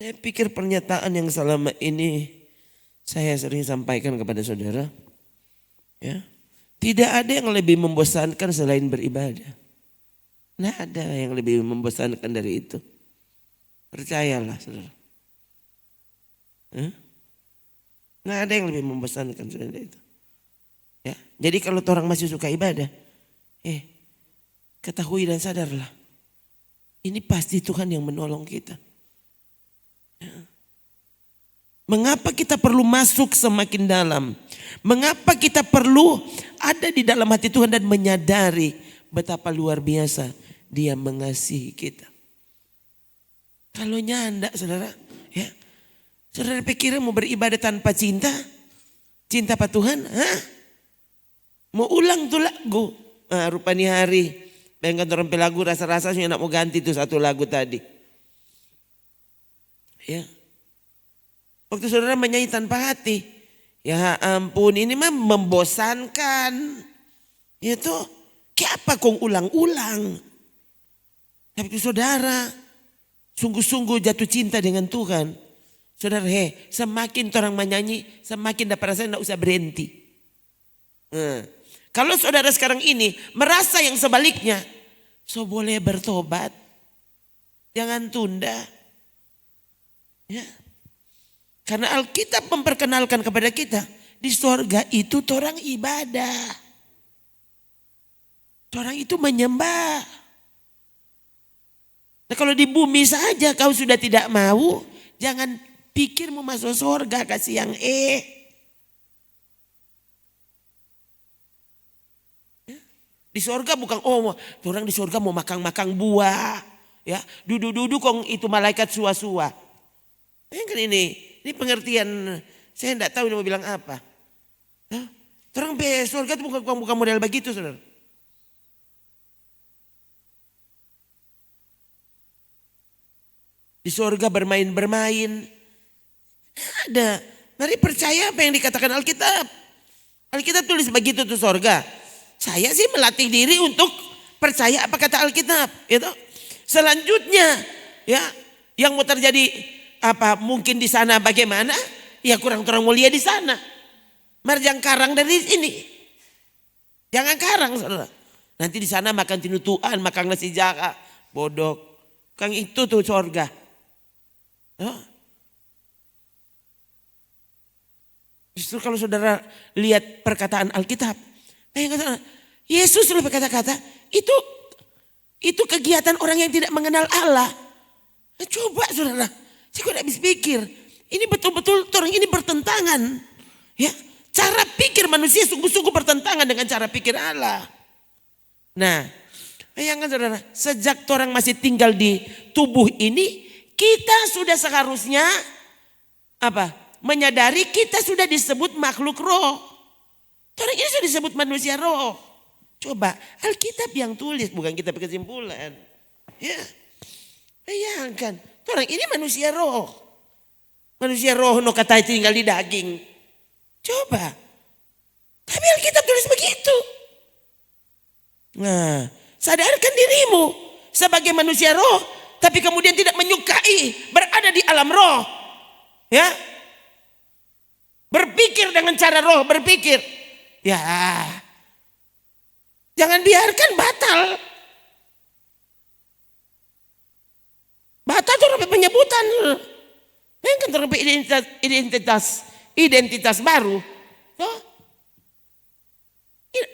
Saya pikir pernyataan yang selama ini saya sering sampaikan kepada saudara, ya, tidak ada yang lebih membosankan selain beribadah. Tidak ada yang lebih membosankan dari itu. Percayalah saudara. Tidak ada yang lebih membosankan selain itu. Ya, jadi kalau orang masih suka ibadah, ketahui dan sadarlah, ini pasti Tuhan yang menolong kita. Mengapa kita perlu masuk semakin dalam? Mengapa kita perlu ada di dalam hati Tuhan dan menyadari betapa luar biasa Dia mengasihi kita. Kalau nyanda saudara, ya, saudara pikir mau beribadah tanpa cinta? Cinta apa Tuhan? Mau ulang tuh lagu? Rupanya hari, pengen orang lagu rasa-rasanya nak mau ganti tuh satu lagu tadi. Ya. Waktu saudara menyanyi tanpa hati, ya ampun ini mah membosankan. Itu kayak apa kong ulang-ulang. Tapi saudara sungguh-sungguh jatuh cinta dengan Tuhan. Saudara semakin orang menyanyi semakin dapat rasa tidak usah berhenti. Kalau saudara sekarang ini merasa yang sebaliknya, so boleh bertobat. Jangan tunda. Ya. Karena Alkitab memperkenalkan kepada kita, di sorga itu orang ibadah. Orang itu menyembah. Nah kalau di bumi saja kau sudah tidak mau, jangan pikir mau masuk sorga kasih yang Di sorga bukan orang di sorga mau makan buah, ya duduk-duduk kong itu malaikat sua-sua. Ini pengertian saya tidak tahu ini mau bilang apa. Orang di sorga itu bukan model begitu saudara. Di sorga bermain-bermain. Ada. Mari percaya apa yang dikatakan Alkitab. Alkitab tulis begitu tuh sorga. Saya sih melatih diri untuk percaya apa kata Alkitab. Gitu. Selanjutnya ya yang mau terjadi apa mungkin di sana bagaimana? Ya kurang mulia di sana. Mari jangan karang dari sini. Jangan karang saudara. Nanti di sana makan tinutuan, makan nasi jaka, bodok. Kang itu tuh sorga. Justru kalau saudara lihat perkataan Alkitab, Yesus sudah berkata-kata itu kegiatan orang yang tidak mengenal Allah. Coba saudara, saya tidak habis pikir, ini betul-betul orang ini bertentangan. Ya, cara pikir manusia sungguh-sungguh bertentangan dengan cara pikir Allah. Nah, bayangkan saudara, sejak orang masih tinggal di tubuh ini, kita sudah seharusnya menyadari kita sudah disebut makhluk roh. Orang ini sudah disebut manusia roh. Coba Alkitab yang tulis bukan kita berkesimpulan. Ya, bayangkan orang ini manusia roh. Manusia roh no kata tinggal di daging. Coba. Tapi Alkitab tulis begitu. Nah, sadarkan dirimu sebagai manusia roh, tapi kemudian tidak menyukai berada di alam roh. Ya. Berpikir dengan cara roh berpikir. Ya. Jangan biarkan batal. Batal itu sampai penyebutan. Kan sampai identitas baru. Tuh.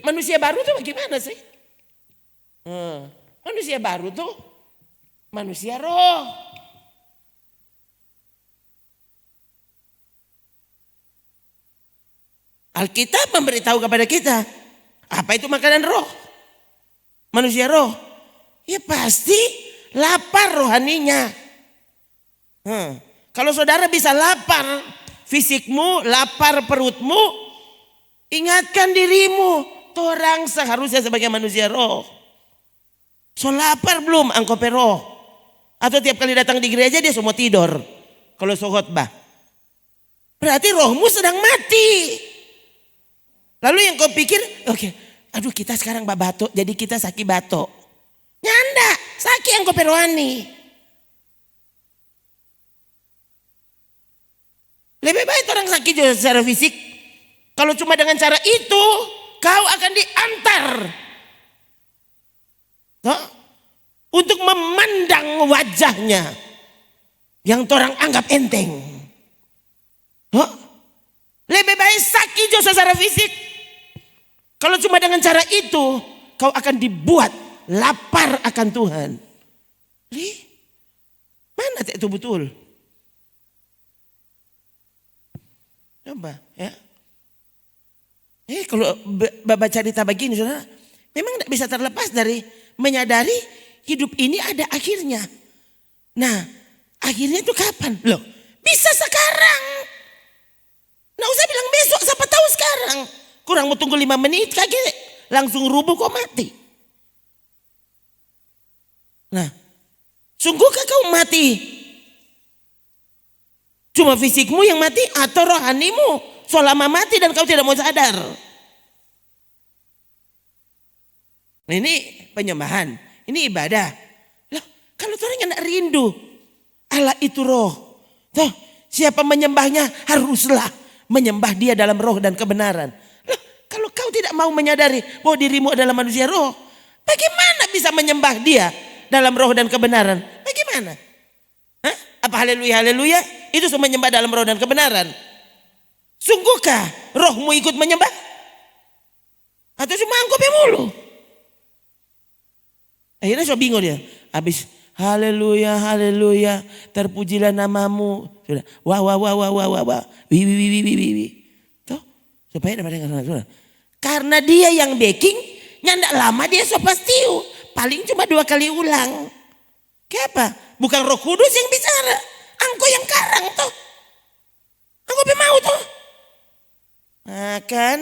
Manusia baru tuh bagaimana sih? Manusia baru tuh manusia roh. Alkitab memberitahu kepada kita apa itu makanan roh. Manusia roh. Ya pasti lapar rohaninya. Kalau saudara bisa lapar fisikmu, lapar perutmu, ingatkan dirimu. Orang seharusnya sebagai manusia roh. So lapar belum angkope roh? Atau tiap kali datang di gereja dia semua tidur. Kalau so khotbah. Berarti rohmu sedang mati. Lalu yang kau pikir, aduh kita sekarang babato, jadi kita saki bato. Nyanda, saki angkope rohani. Lebih baik orang sakit juga secara fisik. Kalau cuma dengan cara itu, kau akan diantar untuk memandang wajahnya yang orang anggap enteng. Lebih baik sakit juga secara fisik. Kalau cuma dengan cara itu, kau akan dibuat lapar akan Tuhan. Mana itu betul? Coba ya. Kalau baca cerita begini, saudara, memang tidak bisa terlepas dari menyadari hidup ini ada akhirnya. Nah, akhirnya itu kapan? Loh, bisa sekarang. Nggak usah bilang besok, siapa tahu sekarang. Kurang mau tunggu 5 menit, kaki langsung rubuh kok mati. Nah, sungguhkah kau mati? Cuma fisikmu yang mati atau rohanimu selama mati dan kau tidak mau sadar? Nah, ini penyembahan, ini ibadah. Loh, kalau orang yang tidak rindu, Allah itu roh. Toh, siapa menyembahnya haruslah menyembah dia dalam roh dan kebenaran. Loh, kalau kau tidak mau menyadari bahwa dirimu adalah manusia roh, bagaimana bisa menyembah dia dalam roh dan kebenaran? Bagaimana? Hah? Apa haleluya haleluya? Itu semua menyembah dalam roh dan kebenaran. Sungguhkah rohmu ikut menyembah? Atau cuma angkupnya mulu? Akhirnya so bingung dia. Habis haleluya haleluya, terpujilah namamu. Sudah. Wah wah wah wah wah wah wah. Wi wi wi wi wi wi. Tuh, supaya dapat dengar. Karena dia yang backing, nyandak lama dia so pastiu. Paling cuma 2 kali ulang. Kayak apa? Bukan Roh Kudus yang bicara. Angko yang karang tuh. Angko mau tuh. Nah kan.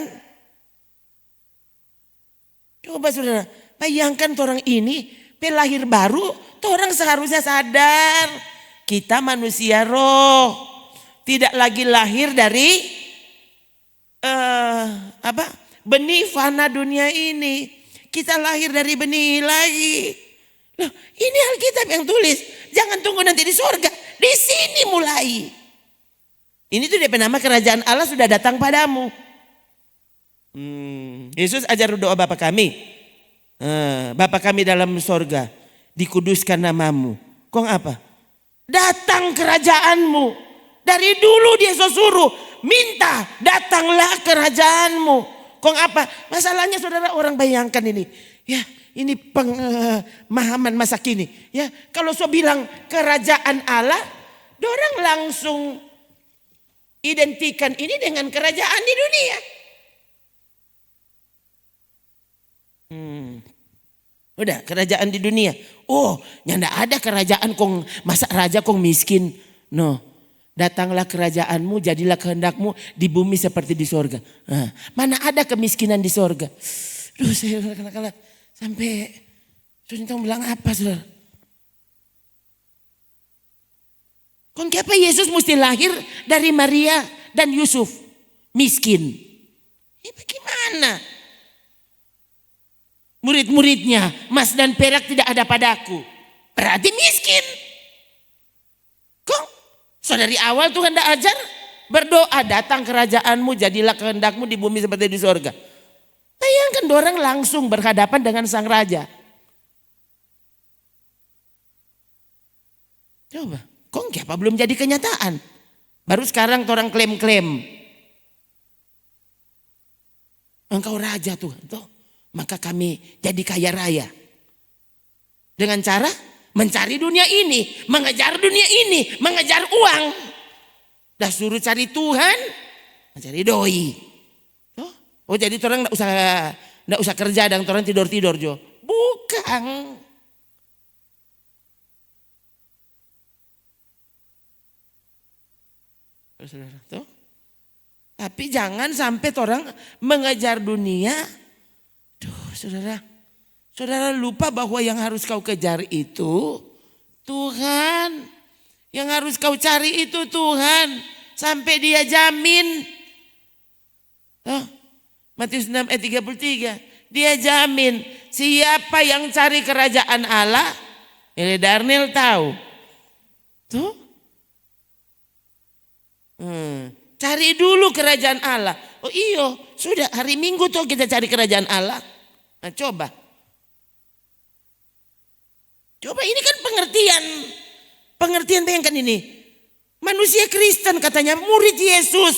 Coba saudara. Bayangkan orang ini. Pelahir baru. Orang seharusnya sadar. Kita manusia roh. Tidak lagi lahir dari. Benih fana dunia ini. Kita lahir dari benih lagi. Loh, ini Alkitab yang tulis. Jangan tunggu nanti di surga. Di sini mulai. Ini tuh dia nama kerajaan Allah sudah datang padamu. Yesus ajar doa Bapa kami. Bapa kami dalam surga. Dikuduskan namamu. Kong apa? Datang kerajaanmu. Dari dulu dia suruh. Minta datanglah kerajaanmu. Kong apa? Masalahnya saudara orang bayangkan ini. Ya. Ini pemahaman masa kini. Ya, kalau so bilang kerajaan Allah, dorang langsung identikan ini dengan kerajaan di dunia. Udah kerajaan di dunia. Oh, nyanda ada kerajaan kong masa raja kong miskin. No, datanglah kerajaanmu, jadilah kehendakmu di bumi seperti di sorga. Nah, mana ada kemiskinan di sorga? Duh, saya kala sampai sudah bilang apa saudara? Kong kenapa Yesus mesti lahir dari Maria dan Yusuf miskin? Bagaimana? Murid-muridnya emas dan perak tidak ada padaku. Berarti miskin. Kong saudari awal Tuhan dah ajar berdoa datang kerajaanmu jadilah kehendakmu di bumi seperti di sorga. Bayangkan orang langsung berhadapan dengan sang raja. Coba, kok apa belum jadi kenyataan? Baru sekarang orang klaim-klaim. Engkau raja Tuhan, toh, maka kami jadi kaya raya. Dengan cara mencari dunia ini, mengejar dunia ini, mengejar uang. Dah suruh cari Tuhan, mencari doi. Oh jadi orang nggak usah kerja dan orang tidur jo. Bukan. Saudara, tuh. Tapi jangan sampai orang mengejar dunia. Duh, saudara lupa bahwa yang harus kau kejar itu Tuhan. Yang harus kau cari itu Tuhan. Sampai dia jamin. Matius 6 ayat 33. Dia jamin siapa yang cari kerajaan Allah. Ini Darnel tahu. Tuh. Cari dulu kerajaan Allah. Oh iyo, sudah hari Minggu tuh kita cari kerajaan Allah. Nah, coba. Coba ini kan pengertian. Pengertian bayangkan ini. Manusia Kristen katanya murid Yesus.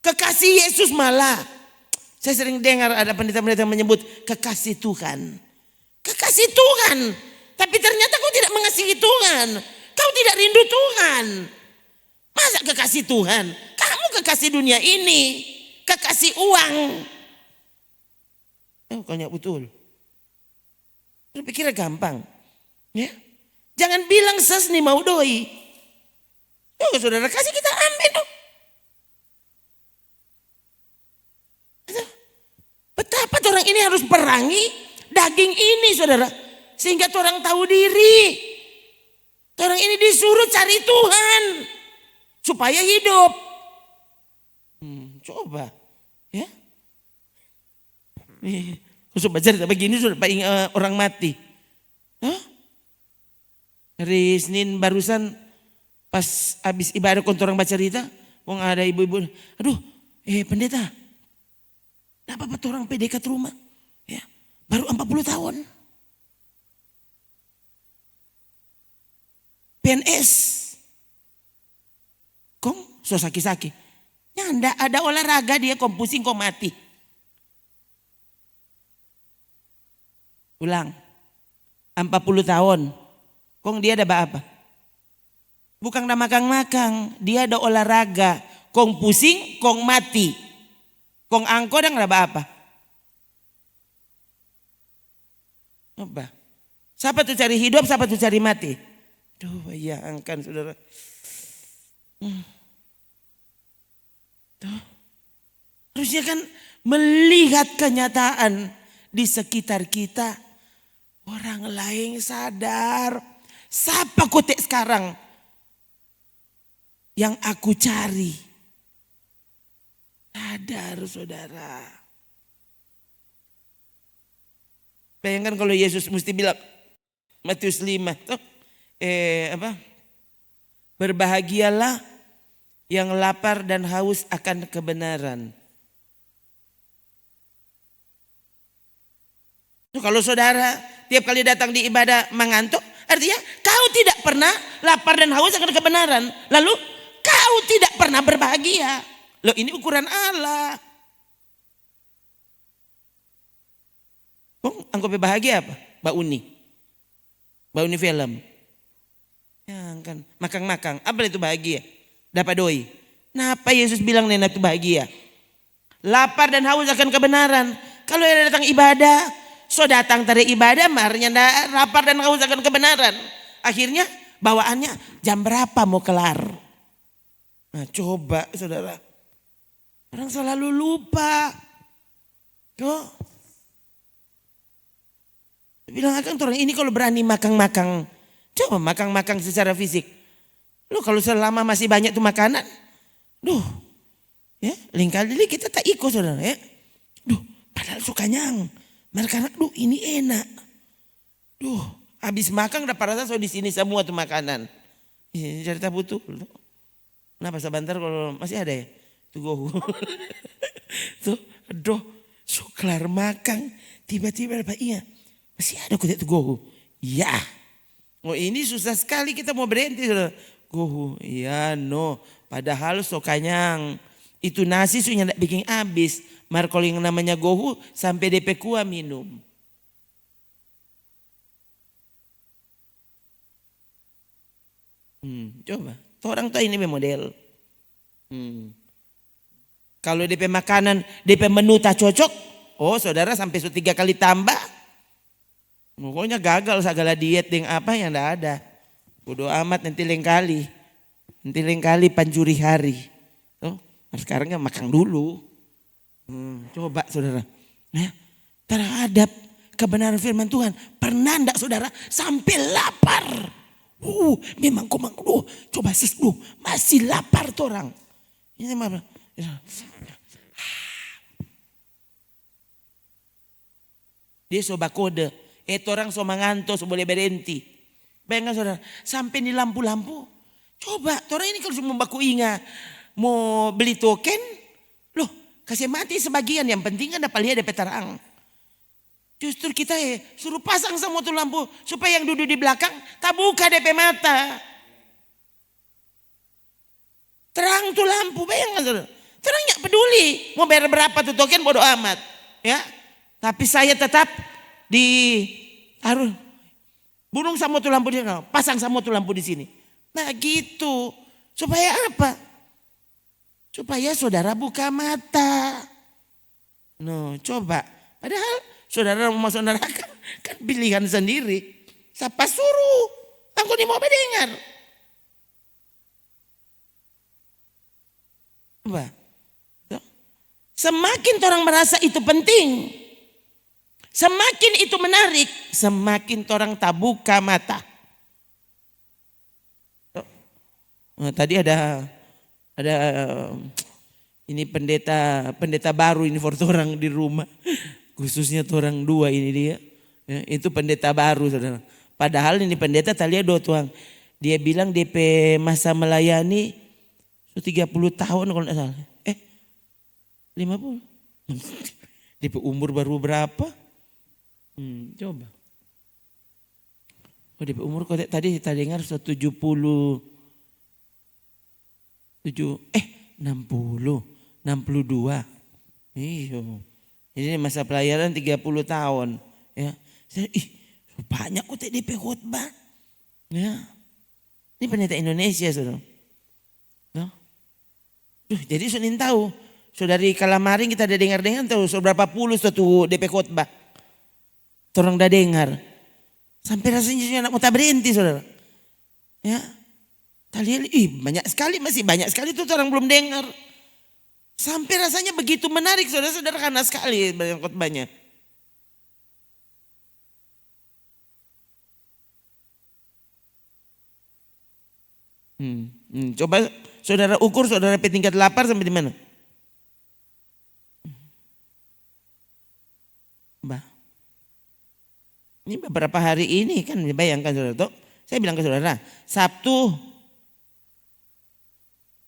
Kekasih Yesus malah. Saya sering dengar ada pendeta-pendeta yang menyebut kekasih Tuhan. Kekasih Tuhan. Tapi ternyata kau tidak mengasihi Tuhan. Kau tidak rindu Tuhan. Masa kekasih Tuhan? Kamu kekasih dunia ini. Kekasih uang. Kayaknya betul. Berpikirnya gampang. Ya. Jangan bilang ses nih mau doi. Oh, saudara kasih kita ambil dong. Betapa orang ini harus perangi daging ini saudara. Sehingga orang tahu diri. Orang ini disuruh cari Tuhan. Supaya hidup. Coba. Ya. Coba cerita begini sudah orang mati. Hah? Hari Senin barusan pas habis ibadah orang baca cerita. Wong ada ibu-ibu. Aduh pendeta. Kenapa orang PDK ke rumah? Ya, baru 40 tahun. PNS. Kong so saki-saki. Nyanda ada olahraga dia kong pusing kong mati. Ulang. 40 tahun. Kong dia ada apa? Bukan ada makang-makang. Dia ada olahraga. Kong pusing, kong mati. Kong angko dan ada apa? Apa? Siapa tuh cari hidup, siapa tuh cari mati? Duh bayangkan saudara. Tuh. Harusnya kan melihat kenyataan di sekitar kita. Orang lain sadar. Siapa kotek sekarang yang aku cari? Sadar saudara. Bayangkan kalau Yesus mesti bilang Matius 5. Berbahagialah yang lapar dan haus akan kebenaran. Kalau saudara tiap kali datang di ibadah mengantuk, artinya kau tidak pernah lapar dan haus akan kebenaran. Lalu kau tidak pernah berbahagia. Loh ini ukuran Allah. Angkau bahagia apa? Mbak Uni. Mbak Uni film. Ya kan, makang-makang. Apa itu bahagia? Dapat doi. Kenapa Yesus bilang nenek itu bahagia? Lapar dan haus akan kebenaran. Kalau yang datang ibadah, so datang dari ibadah, marnya lapar dan haus akan kebenaran. Akhirnya bawaannya jam berapa mau kelar? Nah coba saudara. Orang selalu lupa. Tuh. Bilang akan orang ini kalau berani makang-makang. Coba makang-makang secara fisik. Lu kalau selama masih banyak tuh makanan. Duh. Ya, lain kali kita tak ikut saudara ya. Duh, padahal suka nyang. Mereka duh ini enak. Duh, habis makan udah pada so di sini semua tuh makanan. Ini cerita betul. Kenapa sebentar kalau masih ada ya? Tuh gohu. Tuh, aduh, so kelar makan. Tiba-tiba apa iya? Masih ada kulit tuh gohu. Ya. Oh ini susah sekali kita mau berhenti. Gohu, iya no. Padahal so kanyang. Itu nasi sunya ndak bikin habis. Mar kalau yang namanya gohu sampai DP kuah minum. Coba. Orang tua ini model. Kalau DP makanan, DP menu tak cocok. Oh saudara sampai 3 kali tambah. Pokoknya gagal segala diet yang apa yang enggak ada. Bodoh amat nanti lain kali. Nanti lain kali panjuri hari. Oh, sekarang kan makan dulu. Coba saudara. Ya, terhadap kebenaran firman Tuhan. Pernah enggak saudara sampai lapar? Memang komang. Coba masih lapar tuh orang. Ini mana? Dia soba kode. Orang so mengantuk, so boleh berhenti. Bayangkan saudara, sampai di lampu-lampu. Coba, orang ini kalau cuma baku ingat. mau beli token, loh kasih mati sebagian, yang penting kan dapat lihat DP terang. Justru kita suruh pasang semua tuh lampu supaya yang duduk di belakang tak buka DP mata. Terang tuh lampu, bayangkan saudara. Terang nggak peduli mau bayar berapa tuh token, bodo amat, ya. Tapi saya tetap harus bunuh sama tuh lampu di sana, pasang sama tuh lampu di sini. Nah gitu, supaya apa? Supaya saudara buka mata. No, coba. Padahal saudara mau masuk neraka kan pilihan sendiri. Siapa suruh? Aku ini mau mendengar. Coba. Semakin orang merasa itu penting, semakin itu menarik, semakin orang tak buka mata. Tadi ada ini pendeta baru ini for orang di rumah, khususnya orang dua ini dia, ya, itu pendeta baru saudara. Padahal ini pendeta tadi ada tuang, dia bilang DP masa melayani 30 tahun kalau tidak salah, 50, DP umur baru berapa? Coba, DP umur kok tadi dengar 70. 60, 62. Iya. Ini masa pelayanan 30 tahun. Ya. Banyak kok DP khotbah. Ya. Ini pendeta Indonesia, saudara. Ya. Jadi Sunin tahu. Saudari Kalamaring kita ada dengar-dengar tahu seberapa puluh satu DP khotbah. Orang udah dengar. Sampai rasanya anak mau tak berhenti, saudara. Ya. Kalian banyak sekali, masih banyak sekali tuh orang belum dengar. Sampai rasanya begitu menarik, saudara sederhana sekali banyak khotbahnya. Coba saudara ukur saudara tingkat lapar sampai di mana? Ini beberapa hari ini kan bayangkan saudara tuh. Saya bilang ke saudara, Sabtu.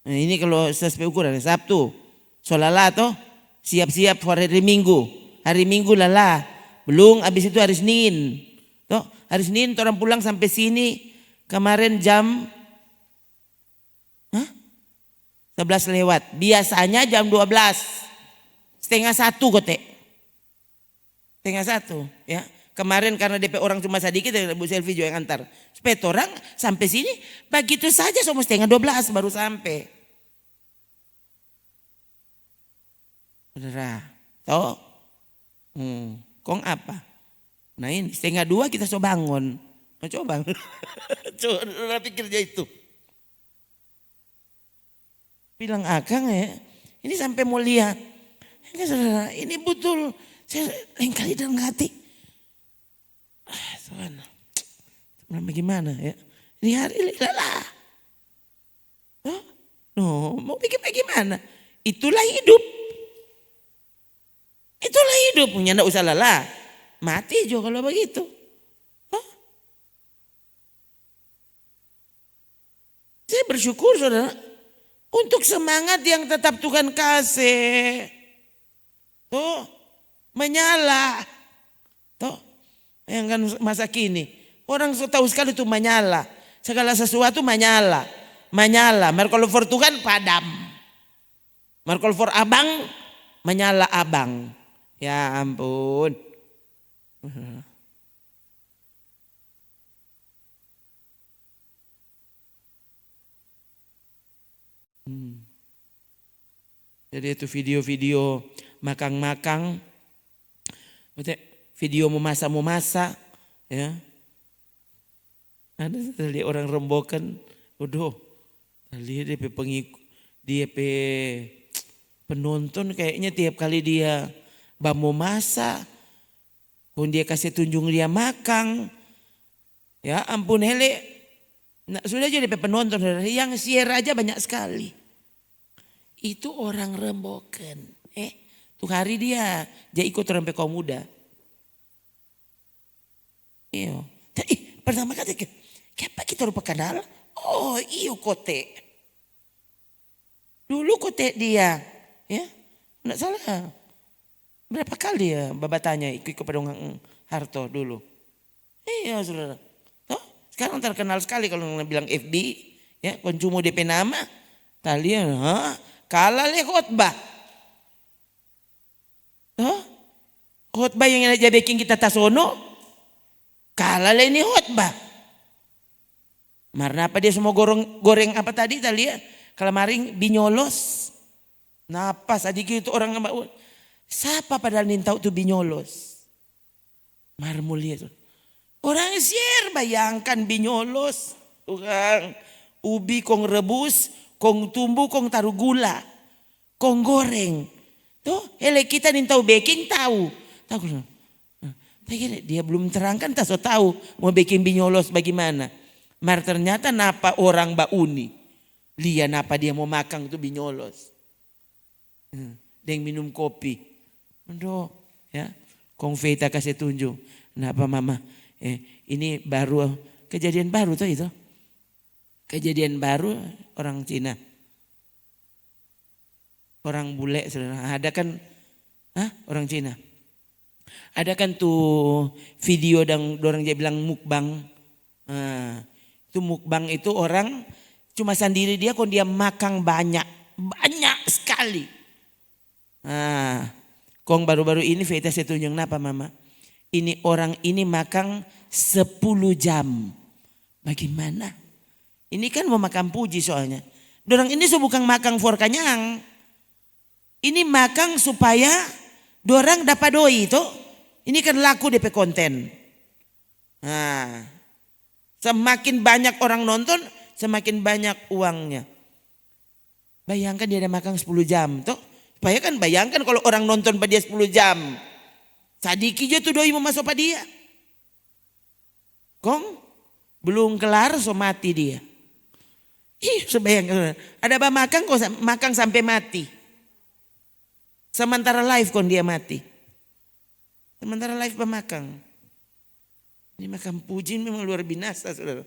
Nah, ini kalau sesuai ukuran Sabtu, solala toh siap-siap for hari Minggu. Hari Minggu lala, belum habis itu hari Senin. Toh hari Senin orang pulang sampai sini kemarin jam 11 lewat. Biasanya jam 12. Setengah 1 kote. Setengah 1 ya. Kemarin karena DP orang cuma sedikit, Bu Selvi juga yang antar. Supaya orang sampai sini begitu saja sama setengah 12 baru sampai. Saudara, toh, kong apa? Nah ini setengah 2 kita coba bangun. Nah, coba, coba pikir dia itu. Bilang Akang ya, ini sampai mau lihat. Ya, saudara, ini betul. Saya lain kali dalam hati. Tuhan, bagaimana ya? Ini hari lelah. No, mau pikir bagaimana? Itulah hidup. Itulah hidup, punya enggak usah lelah. Mati juga kalau begitu. Saya bersyukur saudara untuk semangat yang tetap Tuhan kasih. Tuh, menyala. Tuh, yang kan masa kini orang tahu sekali tuh menyala. Segala sesuatu menyala. Menyala. Kalau for Tuhan padam. Kalau for abang menyala abang. Ya ampun. Jadi itu video-video makang-makang, video memasak, ya. Ada tadi orang rembokan, udah, lihat dia pengikut, dia penonton kayaknya tiap kali dia mau masak, pun dia kasih tunjung dia makang, ya ampun hele, nah, sudah jadi penonton yang share aja banyak sekali. Itu orang rembokan, tuh hari dia ikut rempe kaum muda. Iyo, pertama kali kenapa kita lupa kenal? Oh iyo kote. Dulu kotek dia, ya, enggak salah. Berapa kali ya Bapak tanya ikut kepada orang Harto dulu. Iya saudara. Toh, sekarang terkenal sekali kalau bilang FB, ya, konsumo DP nama. Kalian, kalah le khotbah. Toh, khotbah yang aja bikin kita tasono, kalah le ini khotbah. Marna apa dia semua goreng apa tadi ya? Kalamaring binyolos. Napa sadiki itu orang ngambak. Siapa padahal nintau tuh binyolos. Mar mulia tuh. Orang share bayangkan binyolos. Tukang ubi kong rebus, kong tumbuh, kong taruh gula. Kong goreng. Tuh hele kita nintau baking tahu. Tahu. Dia belum terangkan tak so tahu mau bikin binyolos bagaimana. Mar ternyata napa orang bauni. Lihat napa dia mau makan tuh binyolos. Deng minum kopi. Aduh, ya, Kong Veta kasih tunjuk. Kenapa mama? Ini baru kejadian baru tuh itu. Kejadian baru orang Cina. Orang bule saudara. Ada kan orang Cina. Ada kan tuh video dan orang dia bilang mukbang. Itu mukbang itu orang cuma sendiri dia kok dia makan banyak sekali. Kong baru-baru ini Veta saya tunjuk napa mama. Ini orang ini makan 10 jam. Bagaimana? Ini kan mau makan puji soalnya. Dorang ini bukan makan for kenyang. Ini makan supaya dorang dapat doi itu. Ini kan laku DP konten. Semakin banyak orang nonton, semakin banyak uangnya. Bayangkan dia ada makan 10 jam toh. Supaya kan bayangkan kalau orang nonton pada dia 10 jam. Sadiki aja tuh doi mau masuk pada dia. Kong belum kelar so mati dia. Sebayangkan. Ada apa makan kok makan sampai mati. Sementara live kon dia mati. Sementara live pemakan. Ini makan puji memang luar binasa saudara.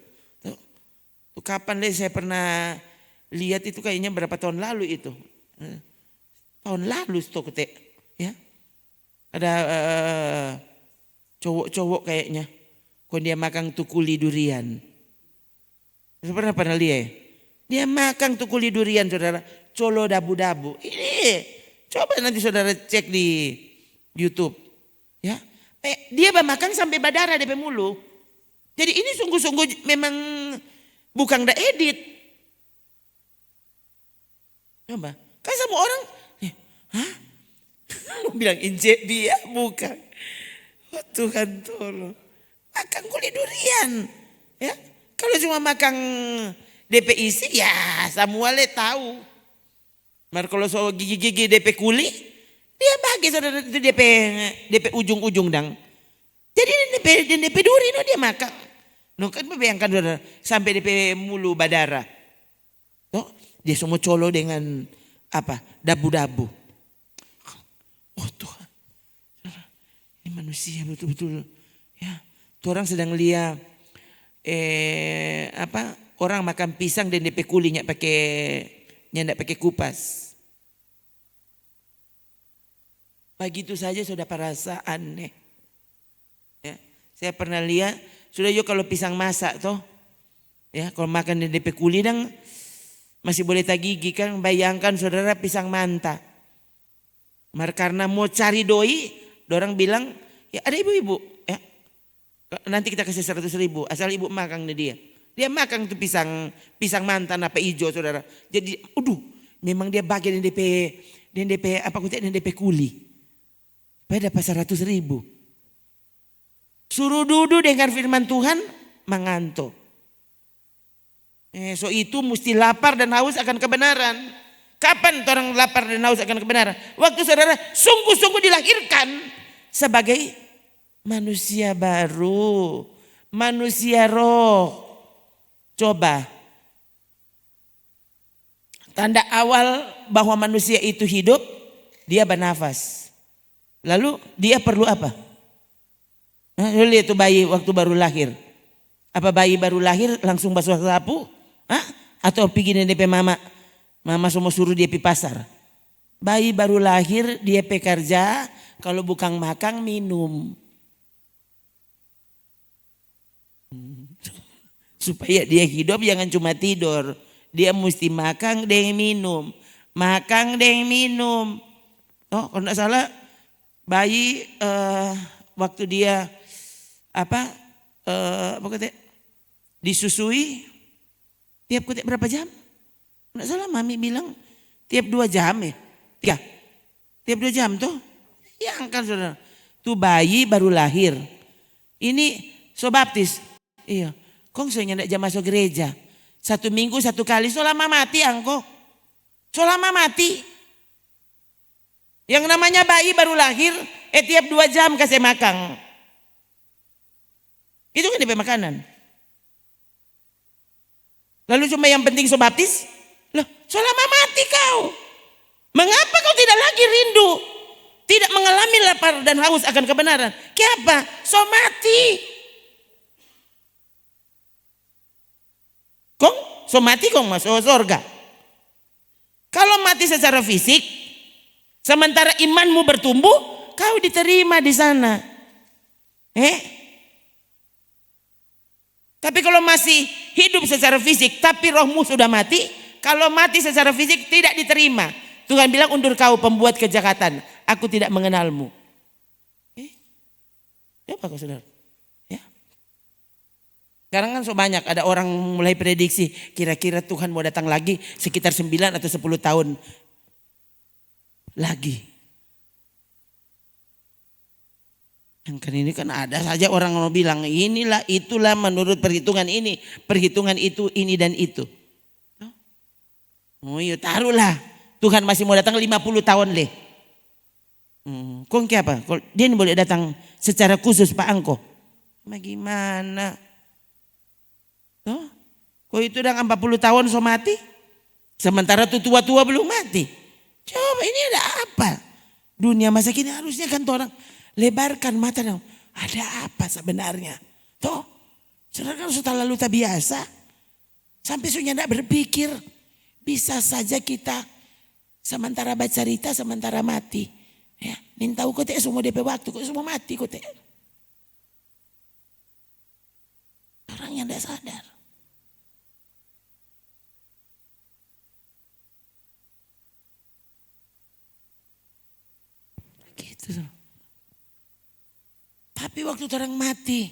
Tuh kapan deh saya pernah lihat itu kayaknya berapa tahun lalu itu. Tahun lalu stok ya. Ada cowok-cowok kayaknya. Kok dia makan tukuli durian. Saya pernah lihat. Dia makan tukuli durian saudara. Colo dabu-dabu. Ini coba nanti saudara cek di YouTube. Ya. Dia makan sampai berdarah DP mulu. Jadi ini sungguh-sungguh memang bukan da edit. Coba. Kan semua orang bilang injek dia bukan. Oh Tuhan tolong. Makan kulit durian. Ya. Kalau cuma makan DP isi ya Samuel tahu. Mar kalau soal gigi-gigi DP kulit dia bagi saudara itu DP ujung-ujung dang. Jadi DP duri no dia makan. No kan bayangkan saudara sampai DP mulu badara. No, dia semua colo dengan apa? Dabu-dabu. Oh Tuhan. Ini manusia betul-betul ya. Tuh orang sedang lihat orang makan pisang dan DP kulinya nyandak pakai kupas. Begitu saja sudah perasa aneh. Ya, saya pernah lihat sudah yuk kalau pisang masak toh. Ya, kalau makan dan DP kuli dang masih boleh tagigi kan, bayangkan saudara pisang manta. Mar karena mau cari doi, dorang bilang, ya ada ibu-ibu, ya. Nanti kita kasih 100.000 asal ibu makan dia. Dia makan tuh pisang mantan apa hijau saudara. Jadi, memang dia bagian DP apa kutek dan DP kuli. Supaya dapat 100.000. Suruh duduk dengan firman Tuhan, mengantuk. So itu mesti lapar dan haus akan kebenaran. Kapan orang lapar dan haus akan kebenaran? Waktu saudara sungguh-sungguh dilahirkan sebagai manusia baru, manusia roh. Coba. Tanda awal bahwa manusia itu hidup, dia bernafas. Lalu dia perlu apa? Lihat itu bayi waktu baru lahir. Apa bayi baru lahir langsung basuh sapu? Atau pergi DP mama Mama semua suruh dia pergi pasar. Bayi baru lahir dia pekerja, kalau bukan makan minum. Supaya dia hidup jangan cuma tidur. Dia mesti makan dan minum. Makan dan minum. Oh, kalau tidak salah bayi waktu dia apa kata, disusui tiap berapa jam? Tidak salah mami bilang tiap 2 jam ya. Ya, tiap 2 jam tuh. Ya kan saudara. Tuh bayi baru lahir. Ini so baptis. Iya. Kong saya nyandak jam masuk gereja. 1 minggu 1 kali. So lama mati angko. So lama mati. Yang namanya bayi baru lahir. Tiap 2 jam kasih makan. Itu kan DP makanan. Lalu cuma yang penting so baptis. Loh, so lama mati kau. Mengapa kau tidak lagi rindu? Tidak mengalami lapar dan haus akan kebenaran. Kenapa? So mati. Kong, so mati kong masuk surga. Kalau mati secara fisik, sementara imanmu bertumbuh, kau diterima di sana. Tapi kalau masih hidup secara fisik, tapi rohmu sudah mati, kalau mati secara fisik tidak diterima. Tuhan bilang, undur kau pembuat kejahatan, aku tidak mengenalmu. Ya Pak saudara. Ya. Sekarang kan so banyak ada orang mulai prediksi, kira-kira Tuhan mau datang lagi sekitar 9 atau 10 tahun lagi. Yang kan ini kan ada saja orang mau bilang inilah itulah menurut perhitungan ini, perhitungan itu, ini dan itu. Oh iya taruhlah Tuhan masih mau datang 50 tahun leh. Kong apa? Dia boleh datang secara khusus Pak Angko. Bagaimana? Kok itu udah 40 tahun so mati? Sementara tuh tua-tua belum mati. Coba ini ada apa? Dunia masa kini harusnya kan orang lebarkan mata dong. Ada apa sebenarnya? Toh, saudara kan sudah lalu tak biasa. Sampai sudah tidak berpikir. Bisa saja kita sementara baca cerita, sementara mati. Ya, minta tahu kote semua DP waktu, kok semua mati kote. Orang yang tidak sadar. Gitu. Tapi waktu orang mati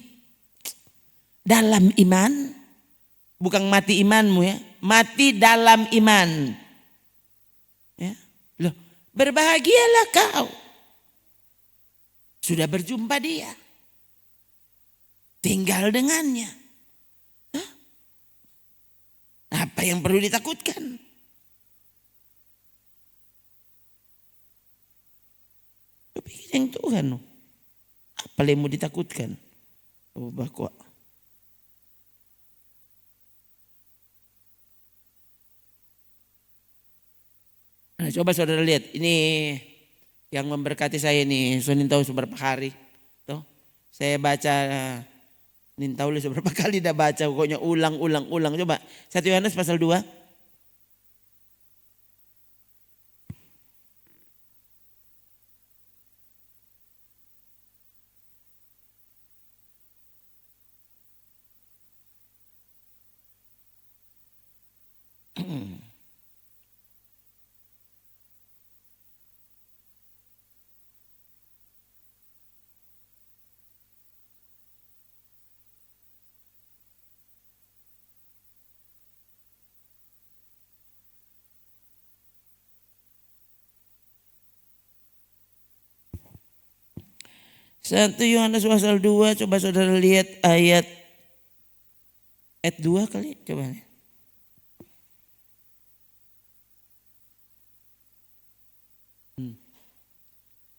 dalam iman, bukan mati imanmu ya, mati dalam iman. Ya. Loh, berbahagialah kau. Sudah berjumpa dia. Tinggal dengannya. Hah? Apa yang perlu ditakutkan? Pikir yang Tuhan. Apa yang mau ditakutkan? Oh, bakwa. Nah, coba saudara lihat, ini yang memberkati saya ini, so nintau seberapa hari. Tuh, saya baca, nintau seberapa kali dah baca, pokoknya ulang. Coba, 1 Yohanes pasal 2. Satu Yohanes pasal 2, coba saudara lihat ayat 2 kali, coba.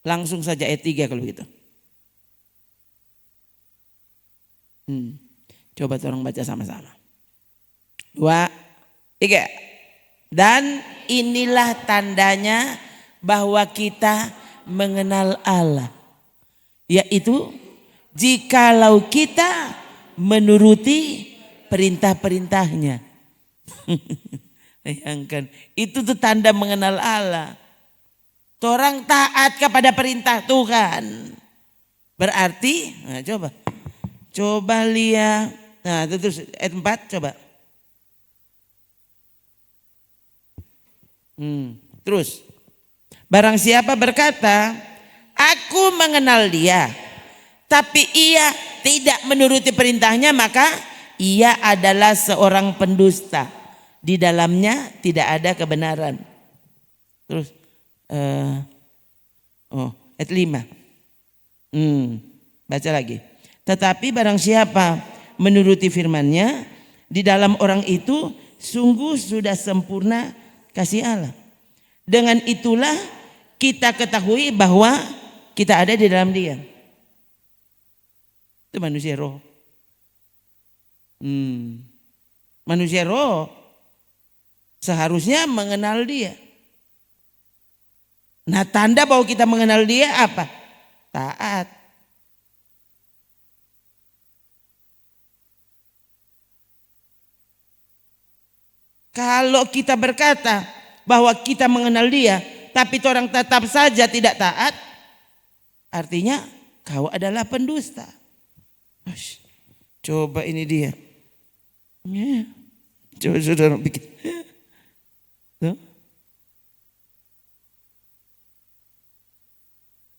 Langsung saja ayat 3 kalau begitu. Coba tolong baca sama-sama. 2, 3. Dan inilah tandanya bahwa kita mengenal Allah. Yaitu jikalau kita menuruti perintah-perintahnya. Bayangkan, itu tuh tanda mengenal Allah. Orang taat kepada perintah Tuhan. Berarti, nah coba lihat. Nah terus ayat 4 coba. Terus, barang siapa berkata, aku mengenal dia, tapi ia tidak menuruti perintahnya, maka ia adalah seorang pendusta. Di dalamnya tidak ada kebenaran. Terus, ayat 5. Baca lagi. Tetapi barang siapa menuruti firman-Nya, di dalam orang itu sungguh sudah sempurna kasih Allah. Dengan itulah kita ketahui bahwa kita ada di dalam Dia. Itu manusia roh. Manusia roh seharusnya mengenal Dia. Nah, tanda bahwa kita mengenal Dia apa? Taat. Kalau kita berkata bahwa kita mengenal Dia, tapi orang tetap saja tidak taat, artinya kau adalah pendusta. Coba ini dia. Coba saudara pikir.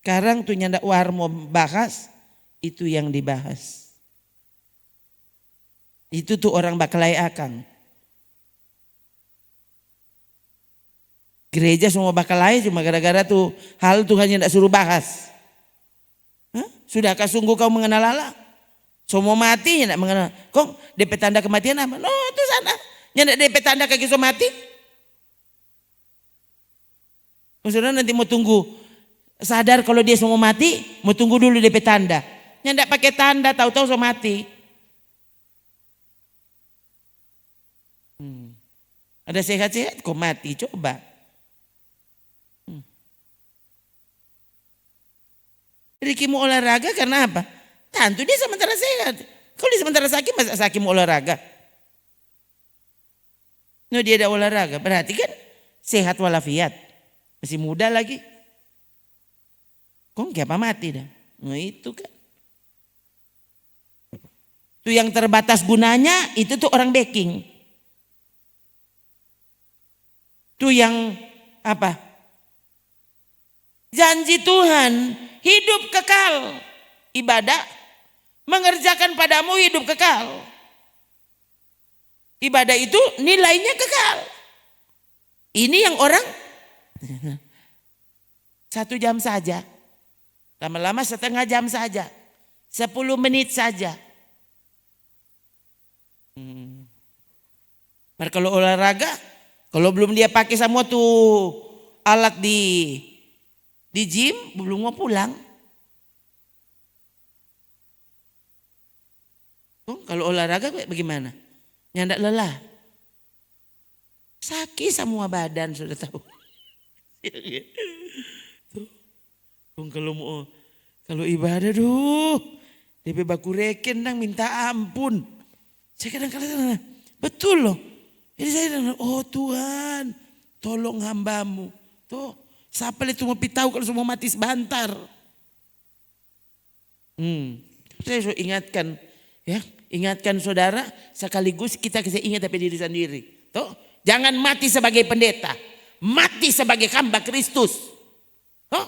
Sekarang tuh nyandak warmo bahas, itu yang dibahas. Itu tuh orang bakalai akang. Gereja semua bakalai cuma gara-gara tuh hal Tuhan yang tidak suruh bahas. Sudahkah sungguh kau mengenal Allah? Semua mati tidak mengenal. Kok DP tanda kematian apa? No itu sana. Nyandak DP tanda kaki semua mati. Maksudnya nanti mau tunggu sadar kalau dia semua mati, mau tunggu dulu DP tanda. Nyandak pakai tanda, tahu-tahu semua mati. Ada sehat-sehat kok mati, coba. Riki mau olahraga karena apa? Tentu dia sementara sehat. Kalau dia sementara sakit, masa sakit mau olahraga? No, dia ada olahraga, berarti kan sehat walafiat. Masih muda lagi. Kok apa mati dah? Nah itu kan. Itu yang terbatas gunanya, itu tuh orang backing. Itu yang apa? Janji Tuhan, hidup kekal. Ibadah, mengerjakan padamu hidup kekal. Ibadah itu nilainya kekal. Ini yang orang 1 jam saja. Lama-lama setengah jam saja. 10 menit saja. Kalau olahraga, kalau belum dia pakai semua tuh alat di gym, belum mau pulang. Kalau olahraga bagaimana? Nyandak lelah. Sakit semua badan sudah tahu. Kalau ibadah DP baku reken nang minta ampun. Saya kadang-kadang betul loh. Jadi saya oh Tuhan tolong hambamu. Tuh siapa itu mau tahu kalau semua mati sebentar. Saya so ingatkan ya. Ingatkan saudara sekaligus kita ingat tapi diri sendiri. Tuh, jangan mati sebagai pendeta. Mati sebagai hamba Kristus. Oh,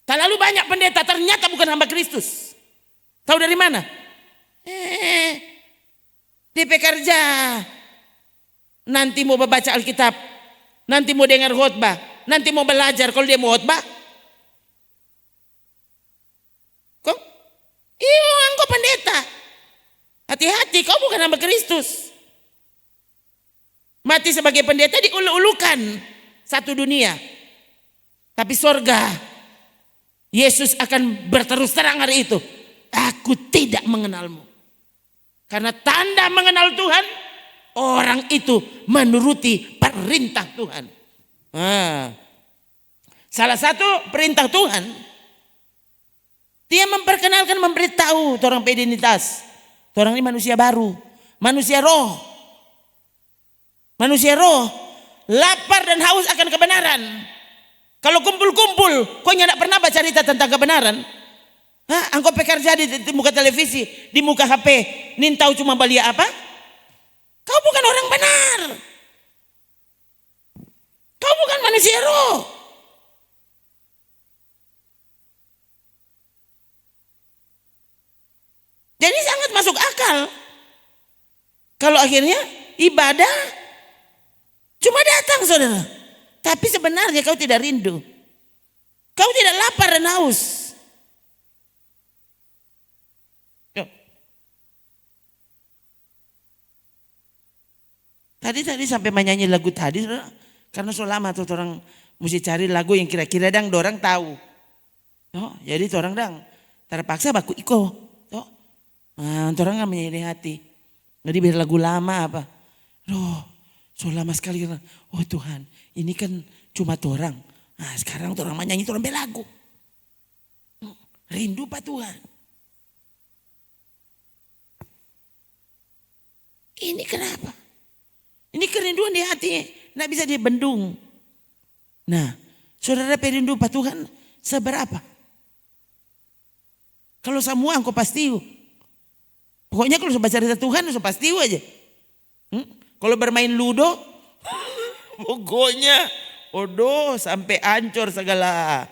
terlalu banyak pendeta ternyata bukan hamba Kristus. Tahu dari mana? DP kerja. Nanti mau baca Alkitab. Nanti mau dengar khotbah. Nanti mau belajar kalau dia mau khotbah. Kok? Iya, engkau pendeta. Hati-hati, kau bukan hamba Kristus. Mati sebagai pendeta diulu-ulukan satu dunia. Tapi sorga, Yesus akan berterus terang hari itu. Aku tidak mengenalmu. Karena tanda mengenal Tuhan, orang itu menuruti perintah Tuhan. Salah satu perintah Tuhan, dia memperkenalkan, memberitahu orang identitas. Orang ini manusia baru, manusia roh. Manusia roh lapar dan haus akan kebenaran. Kalau kumpul-kumpul, kok nggak pernah baca cerita tentang kebenaran? Hah, engkau pekerja di muka televisi, di muka HP, nin tahu cuma balia apa? Kau bukan orang benar. Kau bukan manusia roh. Jadi sangat masuk akal. Kalau akhirnya ibadah cuma datang saudara. Tapi sebenarnya kau tidak rindu. Kau tidak lapar dan haus. Tadi sampai menyanyi lagu tadi saudara. Karena so lama tuh orang mesti cari lagu yang kira-kira dorang tahu. Jadi orang terpaksa baku iko. Orang nggak menyanyi hati. Jadi biar lagu lama apa. So lama sekali. Oh Tuhan, ini kan cuma orang. Nah sekarang orang menyanyi orang belagu. Rindu Pak Tuhan. Ini kenapa? Ini kerinduan di hatinya. Nggak bisa dibendung. Nah, saudara perindu Pak Tuhan seberapa? Kalau semua engkau pasti. Pokoknya kalau baca cerita Tuhan so pasti aja. Kalau bermain ludo, pokoknya sampai hancur segala.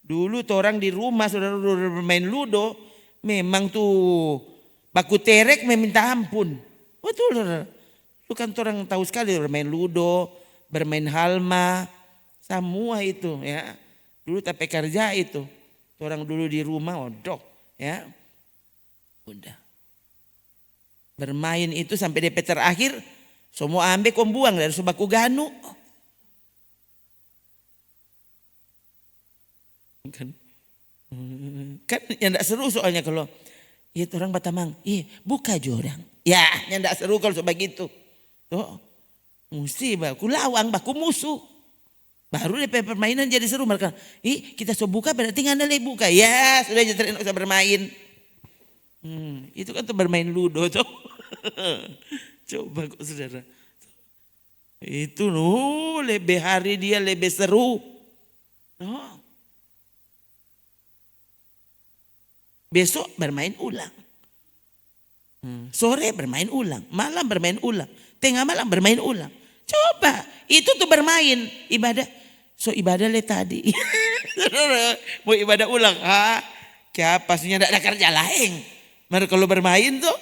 Dulu tuh orang di rumah saudara bermain ludo, memang tuh baku terek meminta ampun. Betul saudara. Itu kan orang tahu sekali bermain ludo, bermain halma, semua itu ya. Dulu tapi kerja itu. Orang dulu di rumah ya. Udah. Bermain itu sampai DP terakhir semua ambil kau buang dari subaku ganu. Kan yang tidak seru soalnya kalau itu orang Batamang, buka jorang. Ya, yang tidak seru kalau begitu. Mesti baku lawang, baku musuh. Baru DP permainan jadi seru mereka. Kita so buka berarti nggak ada buka. Ya, sudah jadi bisa bermain. Itu kan tuh bermain ludo tuh. Coba kok saudara. Itu lebih hari dia lebih seru. Besok bermain ulang. Sore bermain ulang. Malam bermain ulang. Tengah malam bermain ulang. Coba. Itu tuh bermain. Ibadah. So ibadah tadi. Mau ibadah ulang. Kayak pastinya tidak ada kerja lain. Mereka kalau bermain tuh.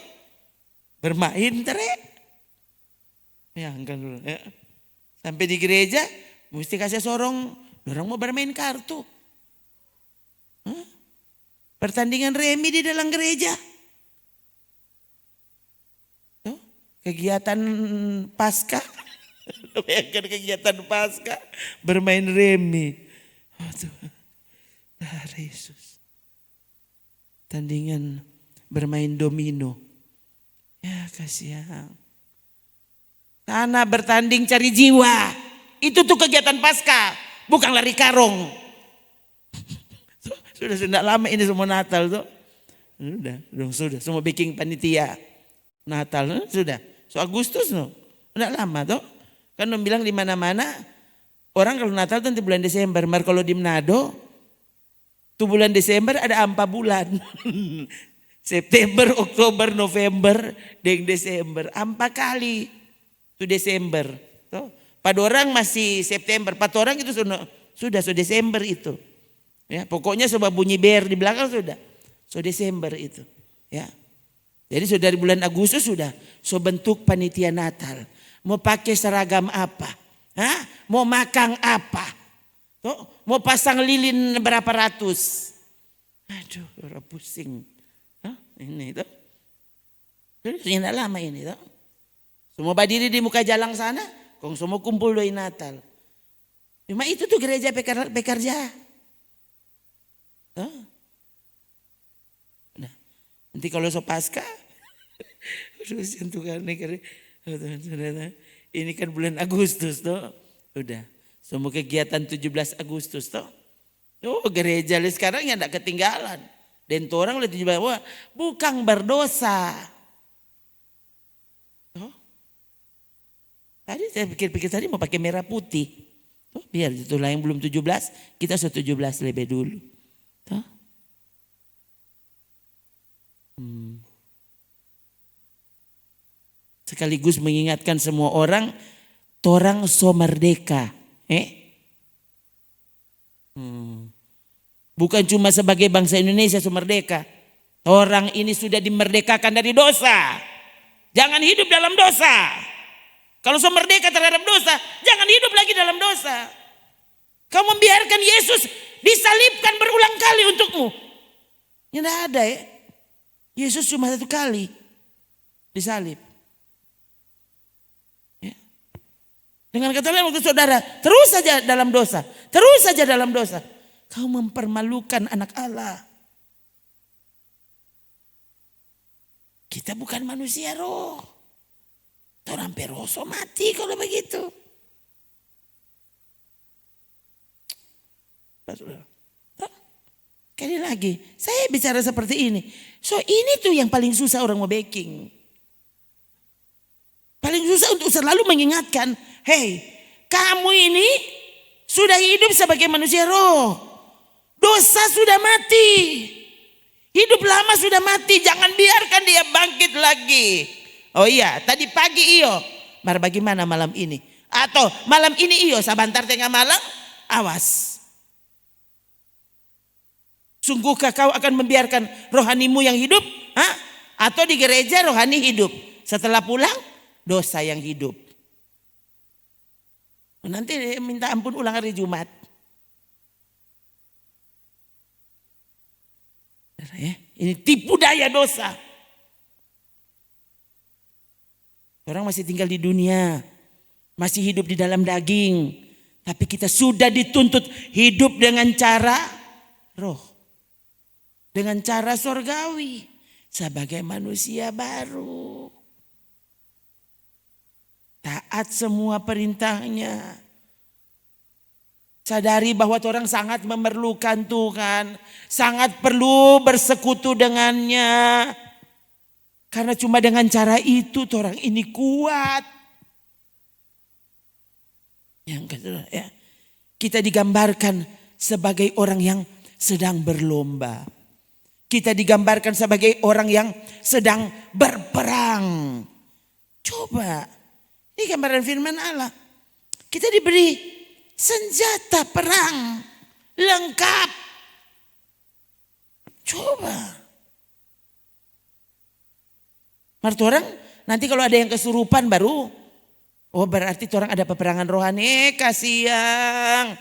Bermain terek. Ya kan dulu. Ya. Sampai di gereja. Mesti kasih sorong. Orang mau bermain kartu. Pertandingan remi di dalam gereja. Kegiatan pasca. Bayangkan kegiatan pasca. Bermain remi. Tuhan. Yesus. Tandingan bermain domino. Ya kasihan. Tanah bertanding cari jiwa. Itu tuh kegiatan pasca. Bukan lari karung. Sudah lama ini semua Natal tuh. Sudah semua bikin panitia Natal sudah. So Agustus udah lama tuh. Kan bilang di mana-mana orang kalau Natal tuh di bulan Desember. Mar kalau di Manado tuh bulan Desember ada 4 bulan. September, Oktober, November, dan Desember. 4 kali tuh Desember. Tuh. Pada orang masih September. Pada orang itu sudah Desember itu. Ya, pokoknya sebab bunyi ber di belakang sudah. So Desember itu. Ya. Jadi sudah dari bulan Agustus sudah. So bentuk panitia Natal. Mau pakai seragam apa? Mau makan apa? Tuh, mau pasang lilin berapa ratus? Aduh, orang pusing. Ini tuh. Ini tidak lama ini tuh. Semua berdiri di muka jalan sana. Kong semua kumpul doain Natal. Cuma itu tuh gereja pekerja. Nah, nanti kalau so pasca, terus Tuhan ini kan bulan Agustus tuh, udah semua kegiatan 17 Agustus tuh, gereja sekarang yang tidak ketinggalan, dan tuh orang lihat 17 wah bukan berdosa, Tadi saya pikir-pikir tadi mau pakai merah putih. Tuh, biar itulah yang belum 17, kita sudah 17 lebih dulu. Tuh. Sekaligus mengingatkan semua orang, torang so merdeka. Bukan cuma sebagai bangsa Indonesia so merdeka. Orang ini sudah dimerdekakan dari dosa. Jangan hidup dalam dosa. Kalau so merdeka terhadap dosa, jangan hidup lagi dalam dosa. Kau membiarkan Yesus disalibkan berulang kali untukmu. Ya tidak ada ya. Yesus cuma satu kali disalib. Ya. Dengan kata lain waktu saudara terus saja dalam dosa. Terus saja dalam dosa. Kau mempermalukan anak Allah. Kita bukan manusia roh. Orang peroso mati kalau begitu. Sekali lagi, saya bicara seperti ini. So ini tuh yang paling susah orang mau backing. Paling susah untuk selalu mengingatkan, hey, kamu ini sudah hidup sebagai manusia roh. Dosa sudah mati. Hidup lama sudah mati, jangan biarkan dia bangkit lagi. Oh iya, tadi pagi iyo, mar bagaimana malam ini? Atau malam ini iyo, sabantar tengah malam, awas. Sungguhkah kau akan membiarkan rohanimu yang hidup? Hah? Atau di gereja rohani hidup, setelah pulang dosa yang hidup. Nanti minta ampun ulang hari Jumat. Ini tipu daya dosa. Orang masih tinggal di dunia, masih hidup di dalam daging. Tapi kita sudah dituntut hidup dengan cara roh. Dengan cara sorgawi. Sebagai manusia baru. Taat semua perintahnya. Sadari bahwa orang sangat memerlukan Tuhan. Sangat perlu bersekutu dengannya. Karena cuma dengan cara itu orang ini kuat. Yang kedua ya, kita digambarkan sebagai orang yang sedang berlomba. Kita digambarkan sebagai orang yang sedang berperang. Coba, ini gambaran firman Allah. Kita diberi senjata perang lengkap. Coba. Menurut orang nanti kalau ada yang kesurupan baru, oh berarti orang ada peperangan rohani. Kasihan.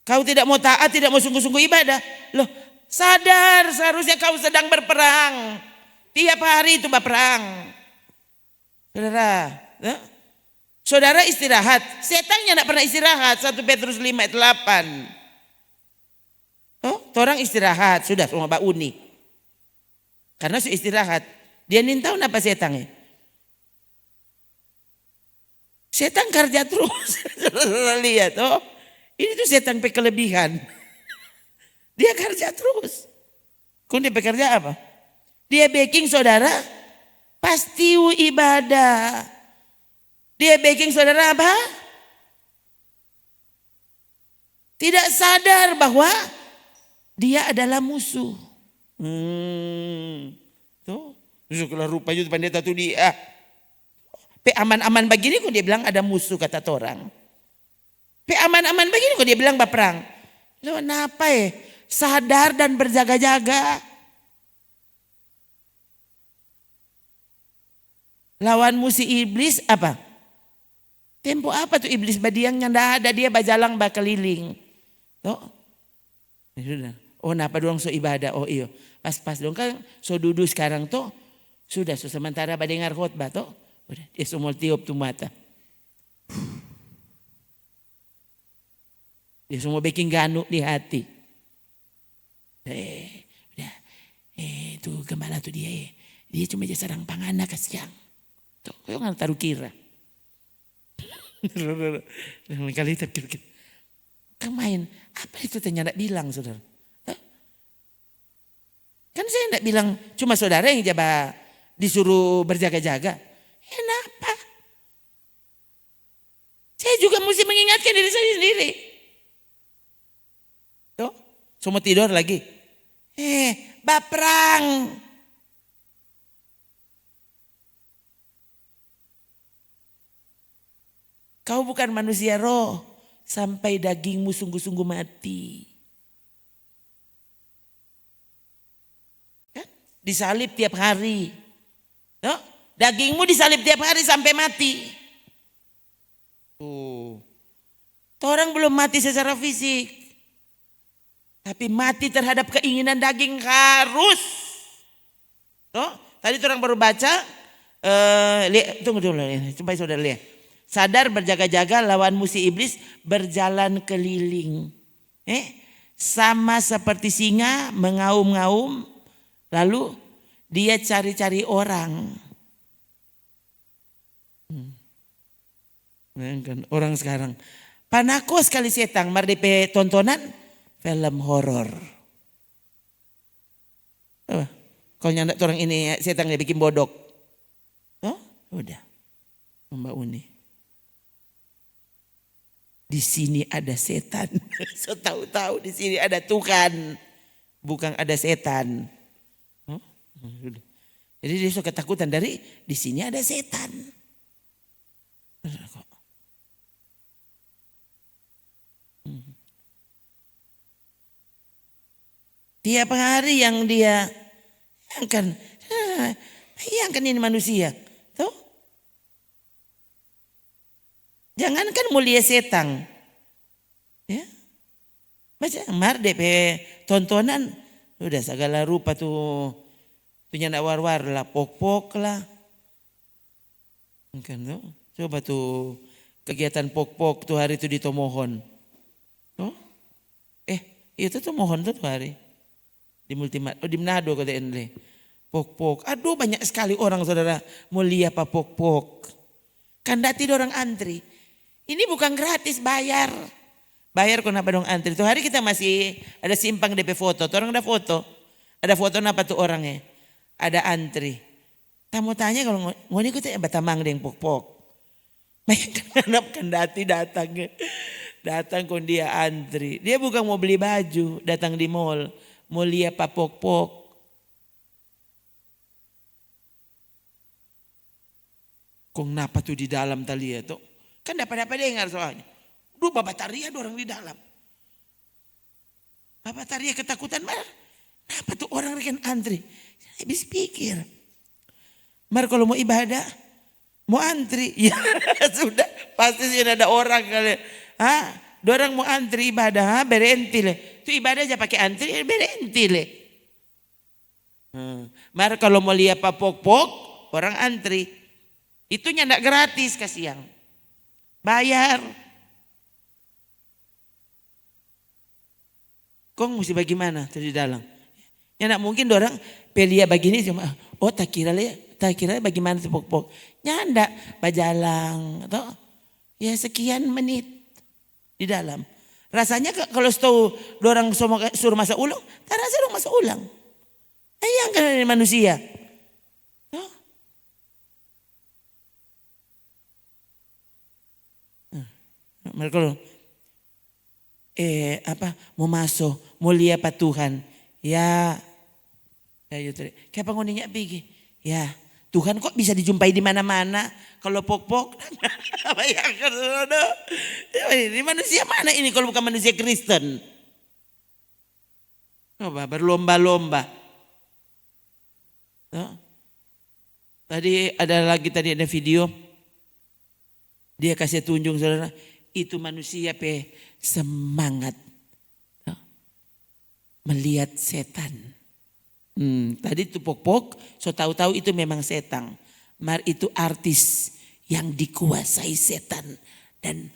Kau tidak mau taat, tidak mau sungguh-sungguh ibadah. Loh sadar seharusnya kau sedang berperang. Tiap hari itu berperang. Saudara istirahat. Setannya tidak pernah istirahat. 1 Petrus 5 ayat 8. Oh, orang istirahat. Sudah semua Mbak Uni. Karena su istirahat. Dia nintau apa setannya? Setan kerja terus. Lihat oh. Ini tuh setan kelebihan. Dia kerja terus. Kau dia bekerja apa? Dia backing saudara. Pasti ibadah. Dia backing saudara apa? Tidak sadar bahwa dia adalah musuh. Tuh, kalau rupanya itu pendeta tuh dia. Aman-aman begini kok dia bilang ada musuh kata orang. Aman-aman begini kok dia bilang berperang. Lo kenapa ya? Sadar dan berjaga-jaga. Lawanmu si iblis apa? Tempo apa tuh iblis badiangnya ndak ada, dia bajalang bakeliling. Tuh. Oh napa doang so ibadah, oh iyo. Pas-pas dong kan so duduk sekarang tuh. Sudah so sementara badengar khotbah tuh. Udah dia semua tiup tuh mata. Dia semua bikin ganuk di hati. Udah. Tuh gembala tuh dia. Dia cuma jadi sarang pangana kasihan. Tuh kau nggak taruh kira. Kali itu kira-kira. Kemain apa itu ternyata bilang saudara. Kan saya tidak bilang cuma saudara yang disuruh berjaga-jaga. Kenapa mesti mengingatkan diri saya sendiri. Tuh, semua tidur lagi. Baperang. Kau bukan manusia roh sampai dagingmu sungguh-sungguh mati. Kan? Disalib tiap hari. Tuh, dagingmu disalib tiap hari sampai mati. Tuh. Orang belum mati secara fisik. Tapi mati terhadap keinginan daging harus. Tuh, tadi orang baru baca. Tunggu dulu, supaya saudara lihat. Sadar berjaga-jaga lawan musuh iblis berjalan keliling. Sama seperti singa mengaum-ngaum. Lalu dia cari-cari orang. Orang sekarang. Panako sekali setan mardepe tontonan. Film horor. Kalau nyandak orang ini setan dia bikin bodok. Oh, udah. Mbak Uni. Di sini ada setan. So tahu-tahu di sini ada Tuhan. Bukan ada setan. Oh, udah. Jadi dia so ketakutan dari di sini ada setan. Tiap hari yang dia bayangkan ini manusia. Tuh. Jangankan mulia setan. Ya. Baca mardepe tontonan. Udah segala rupa tuh. Punya nak war-war lah. Pok-pok lah. Kan tuh. Coba tuh kegiatan pok-pok tuh hari itu di Tomohon. Oh. Itu tuh mohon tuh hari. Di Multimat, di Manado kata Enle. Pok-pok. Aduh banyak sekali orang saudara mulia pak pok-pok. Kandati orang antri. Ini bukan gratis, bayar. Bayar kenapa dong antri. Tuh hari kita masih ada simpang DP foto. Tuh orang ada foto. Ada foto apa tuh orangnya. Ada antri. Tamu tanya kalau mau ikut ya batamang deng pok-pok. Bayangkan anak kandati datang. Datang kon dia antri. Dia bukan mau beli baju. Datang di mall. Mulia pak pok-pok. Kong napa tuh di dalam talia tuh. Kan dapat dengar soalnya. Duh Bapak Taria ada orang di dalam. Bapak Taria ketakutan mar. Napa tuh orang rekan antri. Saya habis pikir. Mar kalau mau ibadah. Mau antri. Ya sudah. Pasti sih ada orang kali. Dorang mau antri ibadah. Berhenti le. Itu ibadah aja pakai antri. Berhenti le. Mar kalau mau lihat pak pok-pok. Orang antri. Itu nyandak gratis kasihan. Bayar. Kong mesti bagaimana tadi dalam. Nyandak mungkin orang pelia begini cuma. Oh tak kira bagaimana tuh pok-pok. Nyandak bajalang. Atau ya sekian menit di dalam. Rasanya kalau tahu orang suruh masa ulang. Tak rasa dong masa ulang. Yang kan manusia. Mereka mau masuk mulia pak Tuhan ya kayak penguninya pergi ya Tuhan kok bisa dijumpai di mana-mana kalau pok-pok ini manusia mana ini kalau bukan manusia Kristen coba berlomba-lomba tadi ada video dia kasih tunjuk saudara. Itu manusia semangat melihat setan. Tadi itu pok-pok, so tahu-tahu itu memang setan. Mar itu artis yang dikuasai setan dan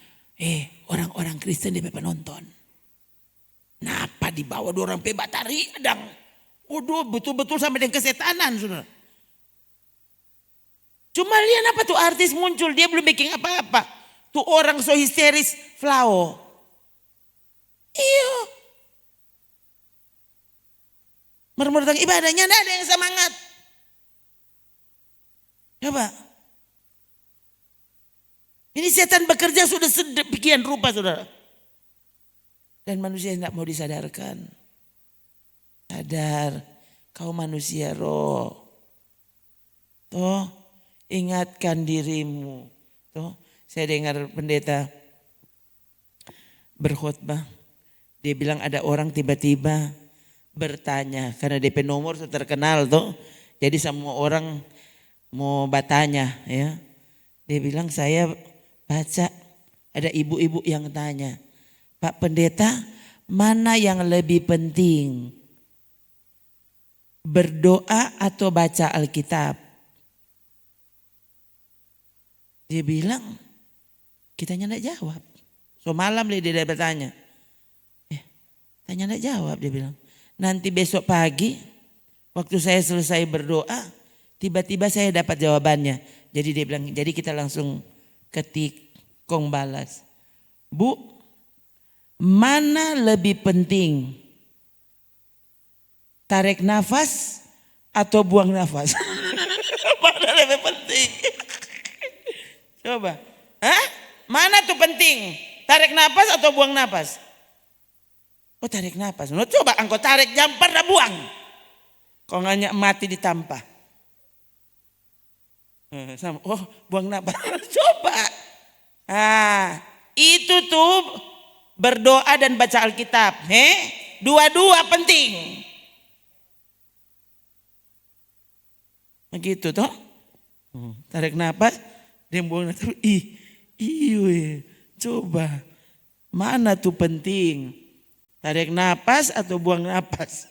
orang-orang Kristen dia penonton. Napa dibawa dua orang batari adang. Waduh betul-betul sampai dengan kesetanan saudara. Cuma lihat apa tuh artis muncul dia belum bikin apa-apa. Tuh orang so histeris Flau. Iyo. Mermur ibadahnya tidak ada yang semangat. Coba. Ini setan bekerja sudah sedemikian rupa, saudara. Dan manusia tidak mau disadarkan. Sadar, kau manusia roh. Toh, ingatkan dirimu. Toh, saya dengar pendeta berkhotbah. Dia bilang ada orang tiba-tiba bertanya. Karena DP nomor sudah terkenal toh. Jadi semua orang mau bertanya ya. Dia bilang saya baca ada ibu-ibu yang tanya. Pak Pendeta, mana yang lebih penting? Berdoa atau baca Alkitab? Dia bilang, kitanya enggak jawab. So malam dia bertanya. Tanya enggak jawab, dia bilang. Nanti besok pagi, waktu saya selesai berdoa, tiba-tiba saya dapat jawabannya. Jadi dia bilang, jadi kita langsung ketik, kong balas. Bu, mana lebih penting? Tarik nafas atau buang nafas? Mana lebih penting? Coba. Hah? Mana tuh penting? Tarik nafas atau buang nafas? Oh tarik nafas. No, coba engkau tarik jampar dan buang. Kau nggak mati ditampah. Oh buang nafas. Coba. Itu tuh berdoa dan baca Alkitab. Dua-dua penting. Begitu toh. Tarik nafas. Dia buang nafas. Coba. Mana tuh penting? Tarik nafas atau buang nafas?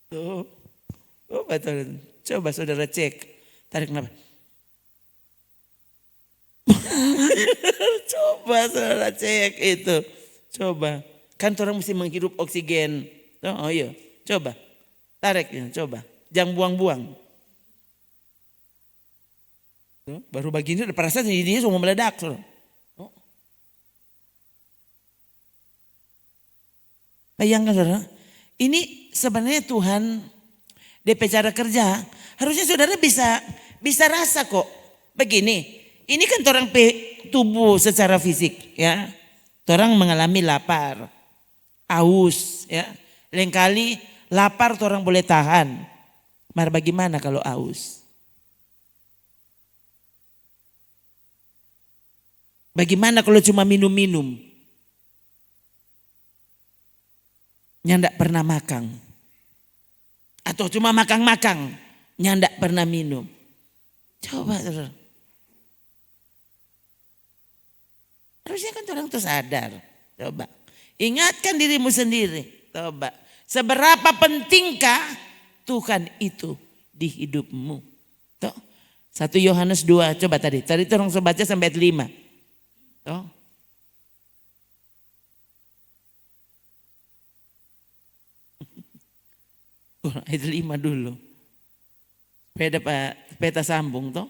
Tuh. Coba saudara cek. Tarik nafas. Coba saudara cek itu. Coba. Kan orang mesti menghirup oksigen. Oh iya. Coba. Tarik. Coba. Jangan buang-buang. Baru begini udah perasaan dia semua meledak. Bayangkan saudara. Ini sebenarnya Tuhan DP cara kerja. Harusnya saudara bisa rasa kok. Begini. Ini kan orang tubuh secara fisik ya. Orang mengalami lapar. Aus ya. Lain kali lapar orang boleh tahan. Mar bagaimana kalau aus? Bagaimana kalau cuma minum-minum? Nyandak pernah makan. Atau cuma makan-makan. Nyandak pernah minum. Coba saudara. Harusnya kan orang tuh sadar. Coba. Ingatkan dirimu sendiri. Coba. Seberapa pentingkah Tuhan itu di hidupmu? Toh, 1 Yohanes 2 coba tadi itu orang baca sampai ayat 5. Toh. Ayat 5 dulu. Supaya sambung toh.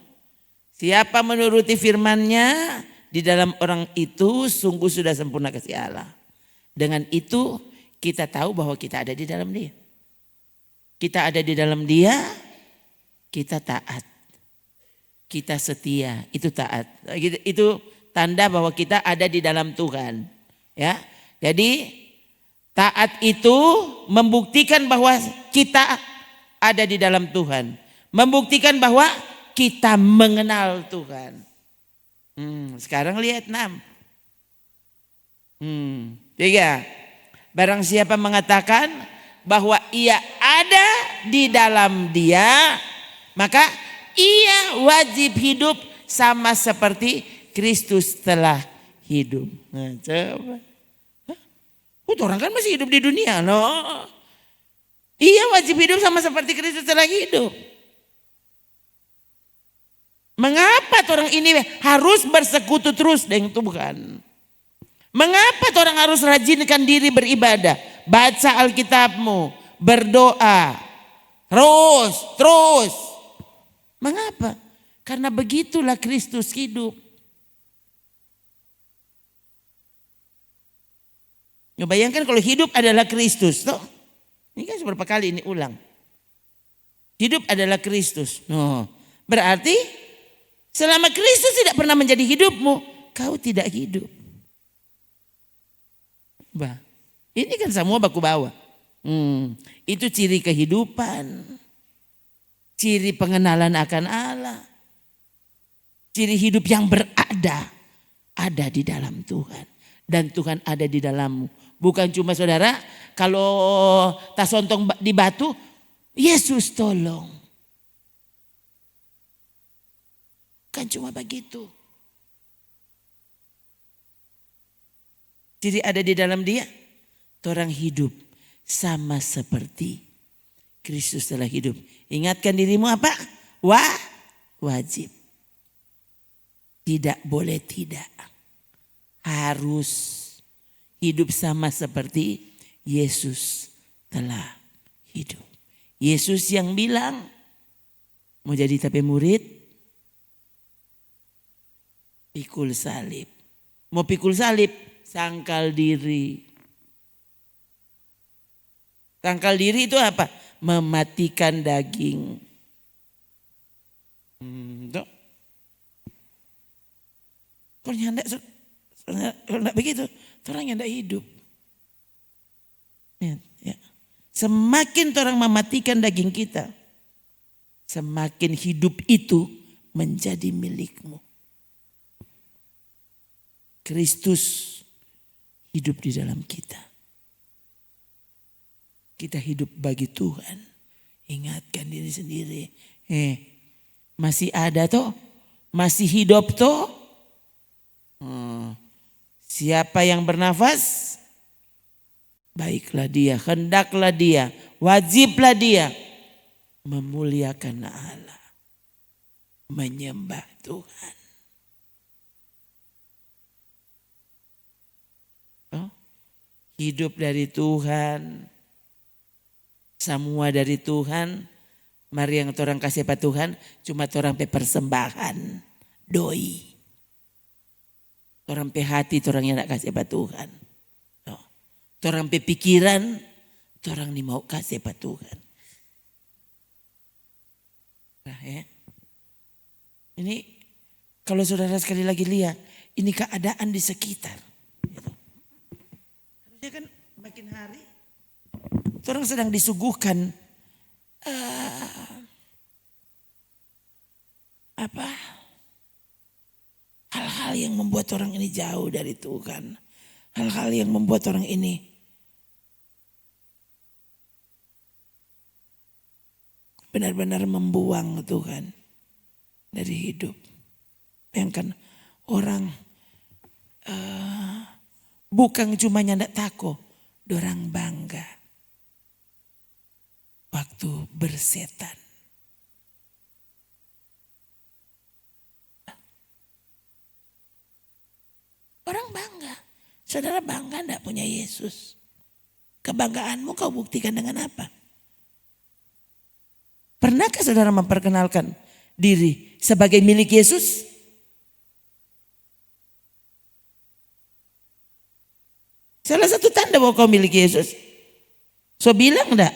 Siapa menuruti firman-Nya di dalam orang itu sungguh sudah sempurna kasih Allah. Dengan itu kita tahu bahwa kita ada di dalam Dia. Kita ada di dalam Dia, kita taat. Kita setia, itu taat. Itu tanda bahwa kita ada di dalam Tuhan. Ya. Jadi taat itu membuktikan bahwa kita ada di dalam Tuhan. Membuktikan bahwa kita mengenal Tuhan. Sekarang lihat 6. 3. Barang siapa mengatakan bahwa ia ada di dalam Dia, maka ia wajib hidup sama seperti Kristus telah hidup. Nah, coba. Orang kan masih hidup di dunia, no? Ia wajib hidup sama seperti Kristus telah hidup. Mengapa orang ini harus bersekutu terus dengan Tuhan? Mengapa orang harus rajinkan diri beribadah? Baca Alkitabmu, berdoa, terus. Mengapa? Karena begitulah Kristus hidup. Bayangkan kalau hidup adalah Kristus. Toh? Ini kan beberapa kali ini ulang. Hidup adalah Kristus. Berarti Selama Kristus tidak pernah menjadi hidupmu, kau tidak hidup. Bah, ini kan semua baku bawa. Itu ciri kehidupan. Ciri pengenalan akan Allah. Ciri hidup yang berada. Ada di dalam Tuhan. Dan Tuhan ada di dalammu. Bukan cuma saudara, kalau tak sontong di batu, Yesus tolong. Kan cuma begitu. Jadi ada di dalam dia. Orang hidup sama seperti Kristus telah hidup. Ingatkan dirimu apa? Wajib. Tidak boleh tidak. Harus hidup sama seperti Yesus telah hidup. Yesus yang bilang mau jadi tapi murid. Pikul salib. Mau pikul salib, sangkal diri. Sangkal diri itu apa? Mematikan daging. Kalau enggak begitu, orang yang enggak hidup. Ya. Semakin orang mematikan daging kita, semakin hidup itu menjadi milikmu. Kristus hidup di dalam kita. Kita hidup bagi Tuhan. Ingatkan diri sendiri. Masih ada toh? Masih hidup toh? Siapa yang bernafas? Baiklah dia, hendaklah dia, wajiblah dia memuliakan Allah. Menyembah Tuhan. Hidup dari Tuhan, semua dari Tuhan. Mari yang orang kasih pada Tuhan, cuma orang pe persembahan, doi. Orang pe hati, orang yang nak kasih pada Tuhan. Orang pe pikiran, orang ni mau kasih pada Tuhan. Nah, ya. Ini kalau saudara sekali lagi lihat, ini keadaan di sekitar. Ya kan makin hari orang sedang disuguhkan hal-hal yang membuat orang ini jauh dari Tuhan, hal-hal yang membuat orang ini benar-benar membuang Tuhan dari hidup. Bayangkan orang bukan cuma nyandak tako, dorang bangga. Waktu bersetan. Orang bangga. Saudara bangga enggak punya Yesus? Kebanggaanmu kau buktikan dengan apa? Pernahkah saudara memperkenalkan diri sebagai milik Yesus? Salah satu tanda bahwa kau milik Yesus. So bilang enggak?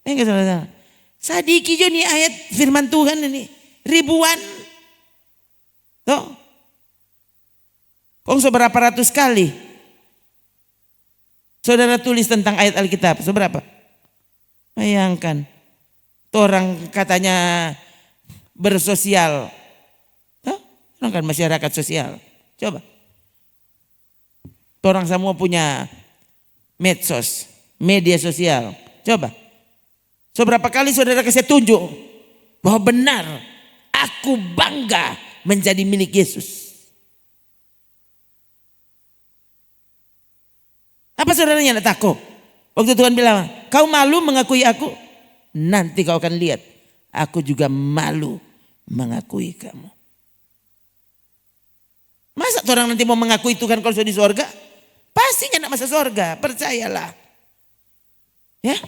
Enggak saudara. Sadiki jo nih ayat firman Tuhan ini. Ribuan. Tuh. Kong seberapa ratus kali. Saudara tulis tentang ayat Alkitab. Seberapa? Bayangkan. Orang katanya bersosial. Tuh. Orang kan masyarakat sosial. Coba. Orang semua punya medsos, media sosial. Coba. Seberapa kali saudara kasih tunjuk bahwa benar aku bangga menjadi milik Yesus. Apa saudaranya tidak takut? Waktu Tuhan bilang, kau malu mengakui aku? Nanti kau akan lihat, aku juga malu mengakui kamu. Masa orang nanti mau mengakui Tuhan kalau sudah di sorga? Pastinya nak masuk sorga, percayalah. Ya,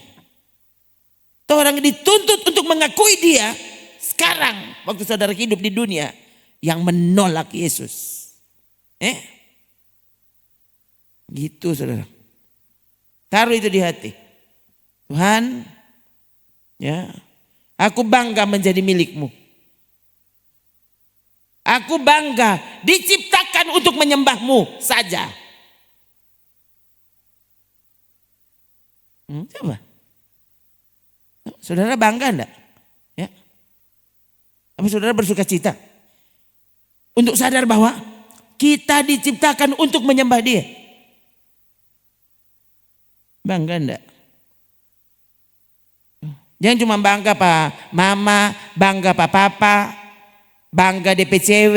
orang dituntut untuk mengakui dia sekarang waktu saudara hidup di dunia yang menolak Yesus. Gitu saudara. Taruh itu di hati. Tuhan, ya, aku bangga menjadi milikmu. Aku bangga diciptakan untuk menyembahmu saja. Coba. Saudara bangga enggak? Ya. Apa saudara bersuka cita? Untuk sadar bahwa kita diciptakan untuk menyembah Dia. Bangga enggak? Jangan cuma bangga Pak Mama, bangga Pak Papa, bangga DPCW.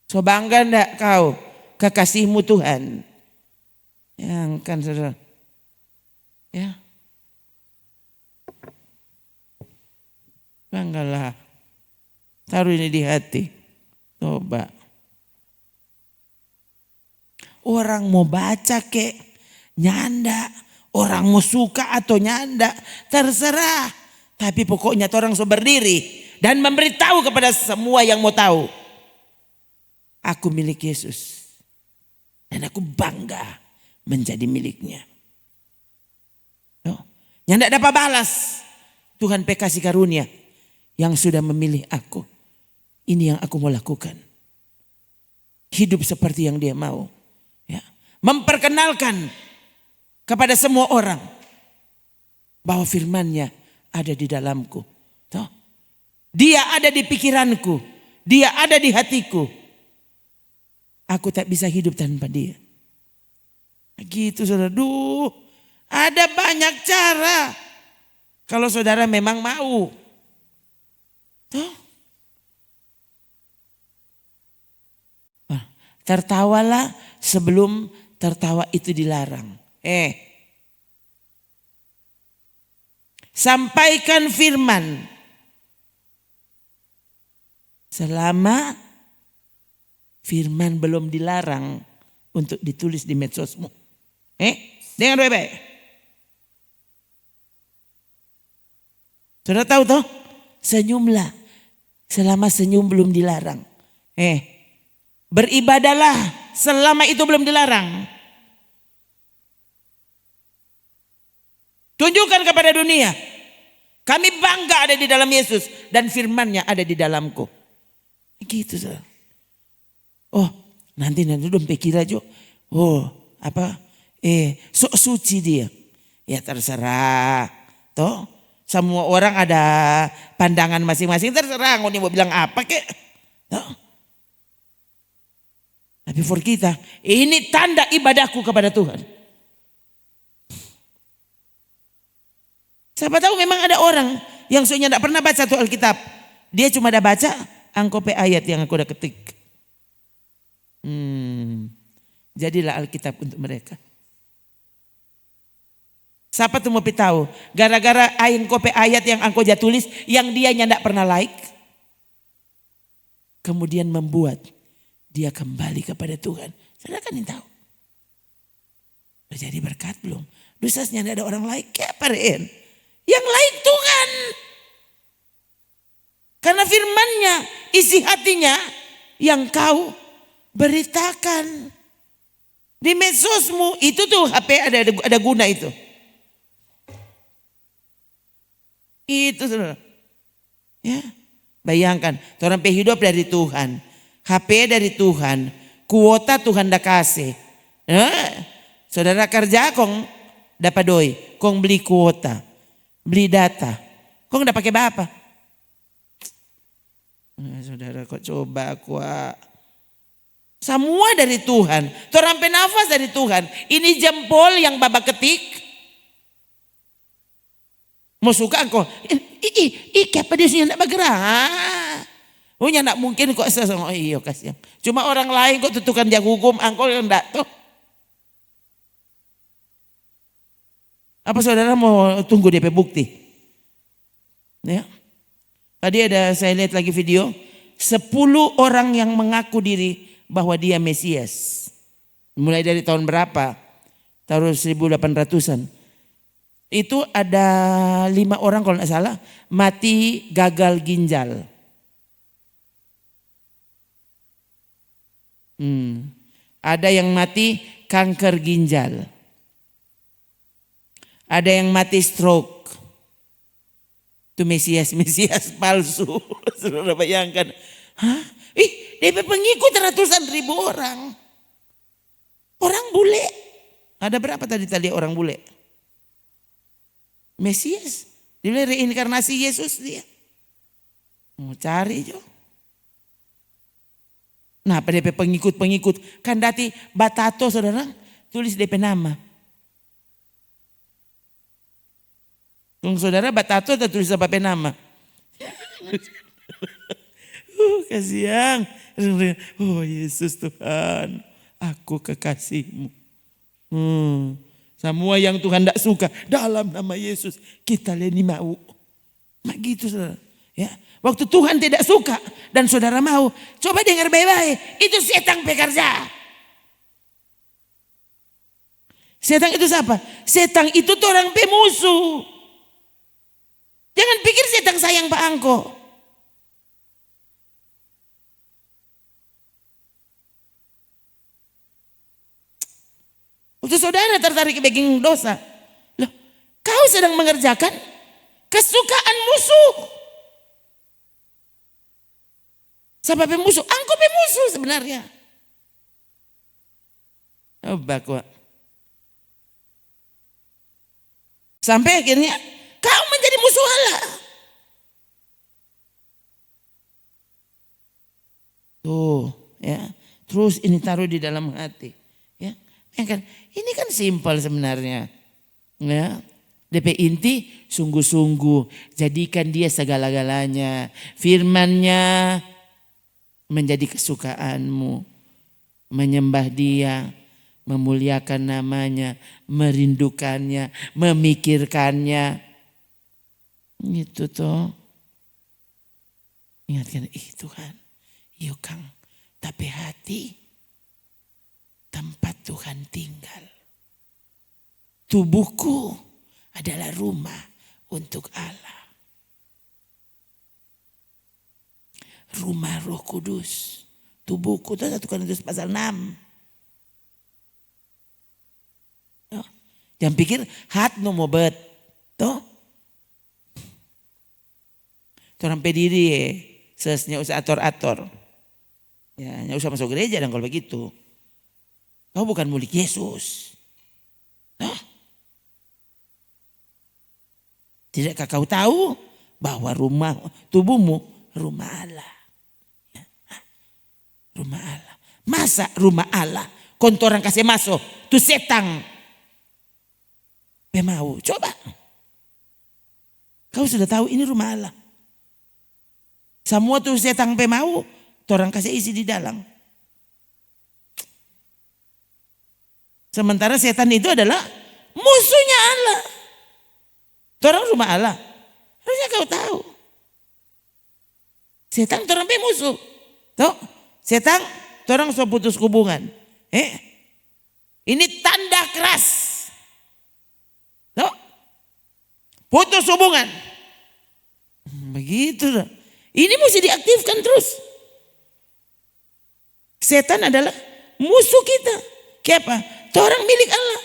So bangga enggak kau kekasihmu Tuhan? Yang kan saudara. Ya. Banggalah. Taruh ini di hati. Coba. Orang mau baca kek, nyanda. Orang mau suka atau nyanda, terserah. Tapi pokoknya orang so berdiri dan memberitahu kepada semua yang mau tahu. Aku milik Yesus. Dan aku bangga menjadi miliknya. Yang tidak dapat balas. Tuhan kasih karunia yang sudah memilih aku. Ini yang aku mau lakukan. Hidup seperti yang Dia mau. Ya. Memperkenalkan kepada semua orang bahwa firman-Nya ada di dalamku. Tuh. Dia ada di pikiranku. Dia ada di hatiku. Aku tak bisa hidup tanpa Dia. Gitu saudara. Duh, ada banyak cara. Kalau saudara memang mau. Tuh. Tertawalah sebelum tertawa itu dilarang. Sampaikan firman selama firman belum dilarang untuk ditulis di medsosmu. Dengar baik-baik. Saudara tahu toh? Senyumlah selama senyum belum dilarang. Beribadahlah selama itu belum dilarang. Tunjukkan kepada dunia. Kami bangga ada di dalam Yesus. Dan firman-Nya ada di dalamku. Gitu saudara. Oh nanti udah pikir aja. Oh apa. Sok suci dia. Ya terserah. Toh. Semua orang ada pandangan masing-masing. Terserah. Mau bilang apa kek. Toh. Tapi for kita. Ini tanda ibadahku kepada Tuhan. Siapa tahu memang ada orang yang soalnya tidak pernah baca tuh Alkitab. Dia cuma ada baca angkope ayat yang aku udah ketik. Jadilah Alkitab untuk mereka. Siapa tuh mau tahu? Gara-gara angkope ayat yang aku udah tulis yang dia tidak pernah like. Kemudian membuat dia kembali kepada Tuhan. Saudara kan yang tahu. Udah jadi berkat belum? Dosanya tidak ada orang like. Kayak apa Ren? Yang lain Tuhan. Karena firman-Nya, isi hatinya yang kau beritakan. Di medsosmu itu tuh HP ada guna itu. Itu saudara. Ya, bayangkan, orang hidup dari Tuhan. HP dari Tuhan. Kuota Tuhan dah kasih. Saudara kerja kong dapat doi. Kong beli kuota. Beli data. Kok nggak pakai apa? Saudara kok coba kuat. Semua dari Tuhan. Terampai nafas dari Tuhan. Ini jempol yang Bapak ketik. Mau suka kok. Kenapa dia tidak bergerak? Oh tidak mungkin kok sesama. Iya kasihan. Cuma orang lain kok tutukan jak hukum. Angkol yang tidak tuh. Apa saudara mau tunggu DP bukti? Ya. Tadi saya lihat lagi video. 10 orang yang mengaku diri bahwa dia Mesias. Mulai dari tahun berapa? Tahun 1800-an. Itu ada 5 orang kalau tidak salah mati gagal ginjal. Ada yang mati kanker ginjal. Ada yang mati stroke. Itu Mesias palsu. Saudara bayangkan. Hah? DP pengikut ratusan ribu orang. Orang bule. Ada berapa tadi orang bule? Mesias. Dia reinkarnasi Yesus dia. Mau cari jo. Nah DP pengikut. Kan dati batato saudara. Tulis DP nama. Tunggu saudara batato atau tulis apa nama? Kasihan. Oh Yesus Tuhan. Aku kekasihmu. Semua yang Tuhan tidak suka. Dalam nama Yesus. Kita leni mau. Nah gitu saudara. Ya. Waktu Tuhan tidak suka. Dan saudara mau. Coba dengar baik-baik. Itu setan bekerja. Setan itu siapa? Setan itu tuh orang pemusuh. Jangan pikir setan sayang Pak Angko. Waktu saudara tertarik ke bagian dosa. Loh, kau sedang mengerjakan kesukaan musuh. Siapa pemusuh? Angko pemusuh sebenarnya. Oh bakwa. Sampai akhirnya kau menjadi musuh Allah. Tuh ya. Terus ini taruh di dalam hati. Ya. Ini kan simpel sebenarnya. Ya. DP inti sungguh-sungguh. Jadikan dia segala-galanya. Firman-Nya menjadi kesukaanmu. Menyembah dia. Memuliakan namanya, merindukannya, memikirkannya. Gitu toh. Ingatkan, Tuhan, yuk Kang, tapi hati tempat Tuhan tinggal. Tubuhku adalah rumah untuk Allah. Rumah Roh Kudus. Tubuhku itu 1 Korintus pasal 6. Jangan pikir hat no mau bet. Toh. Orang pediri sesnya usah ator-ator. Ya, usah masuk gereja dan kalau begitu. Kau bukan mulik Yesus. Toh. Tidakkah kau tahu bahwa tubuhmu rumah Allah. Ya. Rumah Allah. Masa rumah Allah kontoran kasih masuk tu setan. Mau coba. Kau sudah tahu ini rumah Allah. Semua tuh setan mau, orang kasih isi di dalam. Sementara setan itu adalah musuhnya Allah. Orang rumah Allah. Harusnya kau tahu. Setan orang musuh. Tuh, setan orang so putus hubungan. Ini tanda keras. No? Putus hubungan. Begitu. Ini mesti diaktifkan terus. Setan adalah musuh kita. Kenapa? Itu orang milik Allah.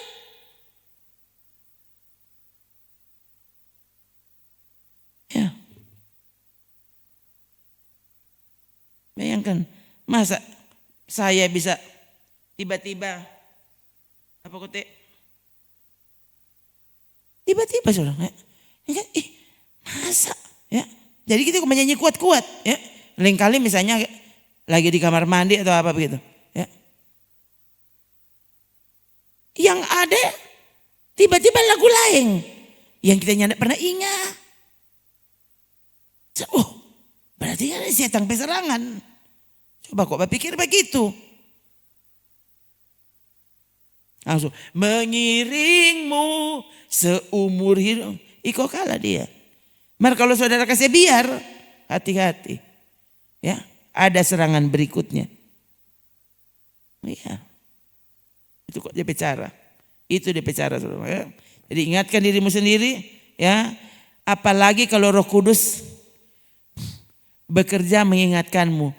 Ya. Bayangkan. Masa saya bisa tiba-tiba apa kote? Tiba-tiba saudara, masa ya. Jadi kita menyanyi kuat-kuat ya. Lain kali misalnya lagi di kamar mandi atau apa begitu ya. Yang ada tiba-tiba lagu lain yang kita tidak pernah ingat. Oh, berarti kan setan peserangan. Coba kok berpikir begitu. Langsung mengiringmu seumur hidup. Iko kalah dia. Maka kalau saudara kasih biar, hati-hati. Ya, ada serangan berikutnya. Iya. Itu kok dia bicara. Itu dia bicara saudara. Ya. Jadi ingatkan dirimu sendiri. Ya, apalagi kalau Roh Kudus bekerja mengingatkanmu.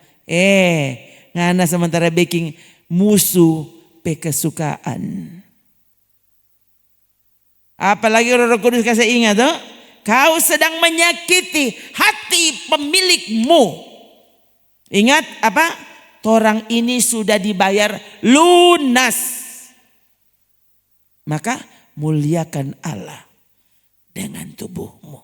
Ngana sementara baking musuh kesukaan. Apalagi Roh Kudus kasih ingat toh, Kau sedang menyakiti hati pemilikmu. Ingat apa? Torang ini sudah dibayar lunas. Maka muliakan Allah dengan tubuhmu.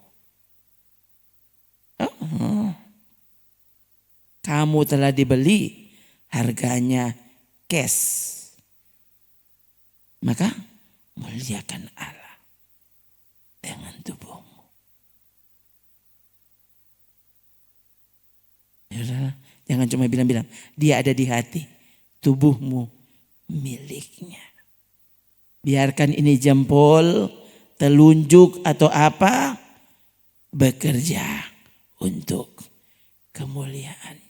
Kamu telah dibeli, harganya cash. Maka muliakan Allah dengan tubuhmu. Ya, jangan cuma bilang-bilang, dia ada di hati. Tubuhmu miliknya. Biarkan ini jempol, telunjuk atau apa, bekerja untuk kemuliaan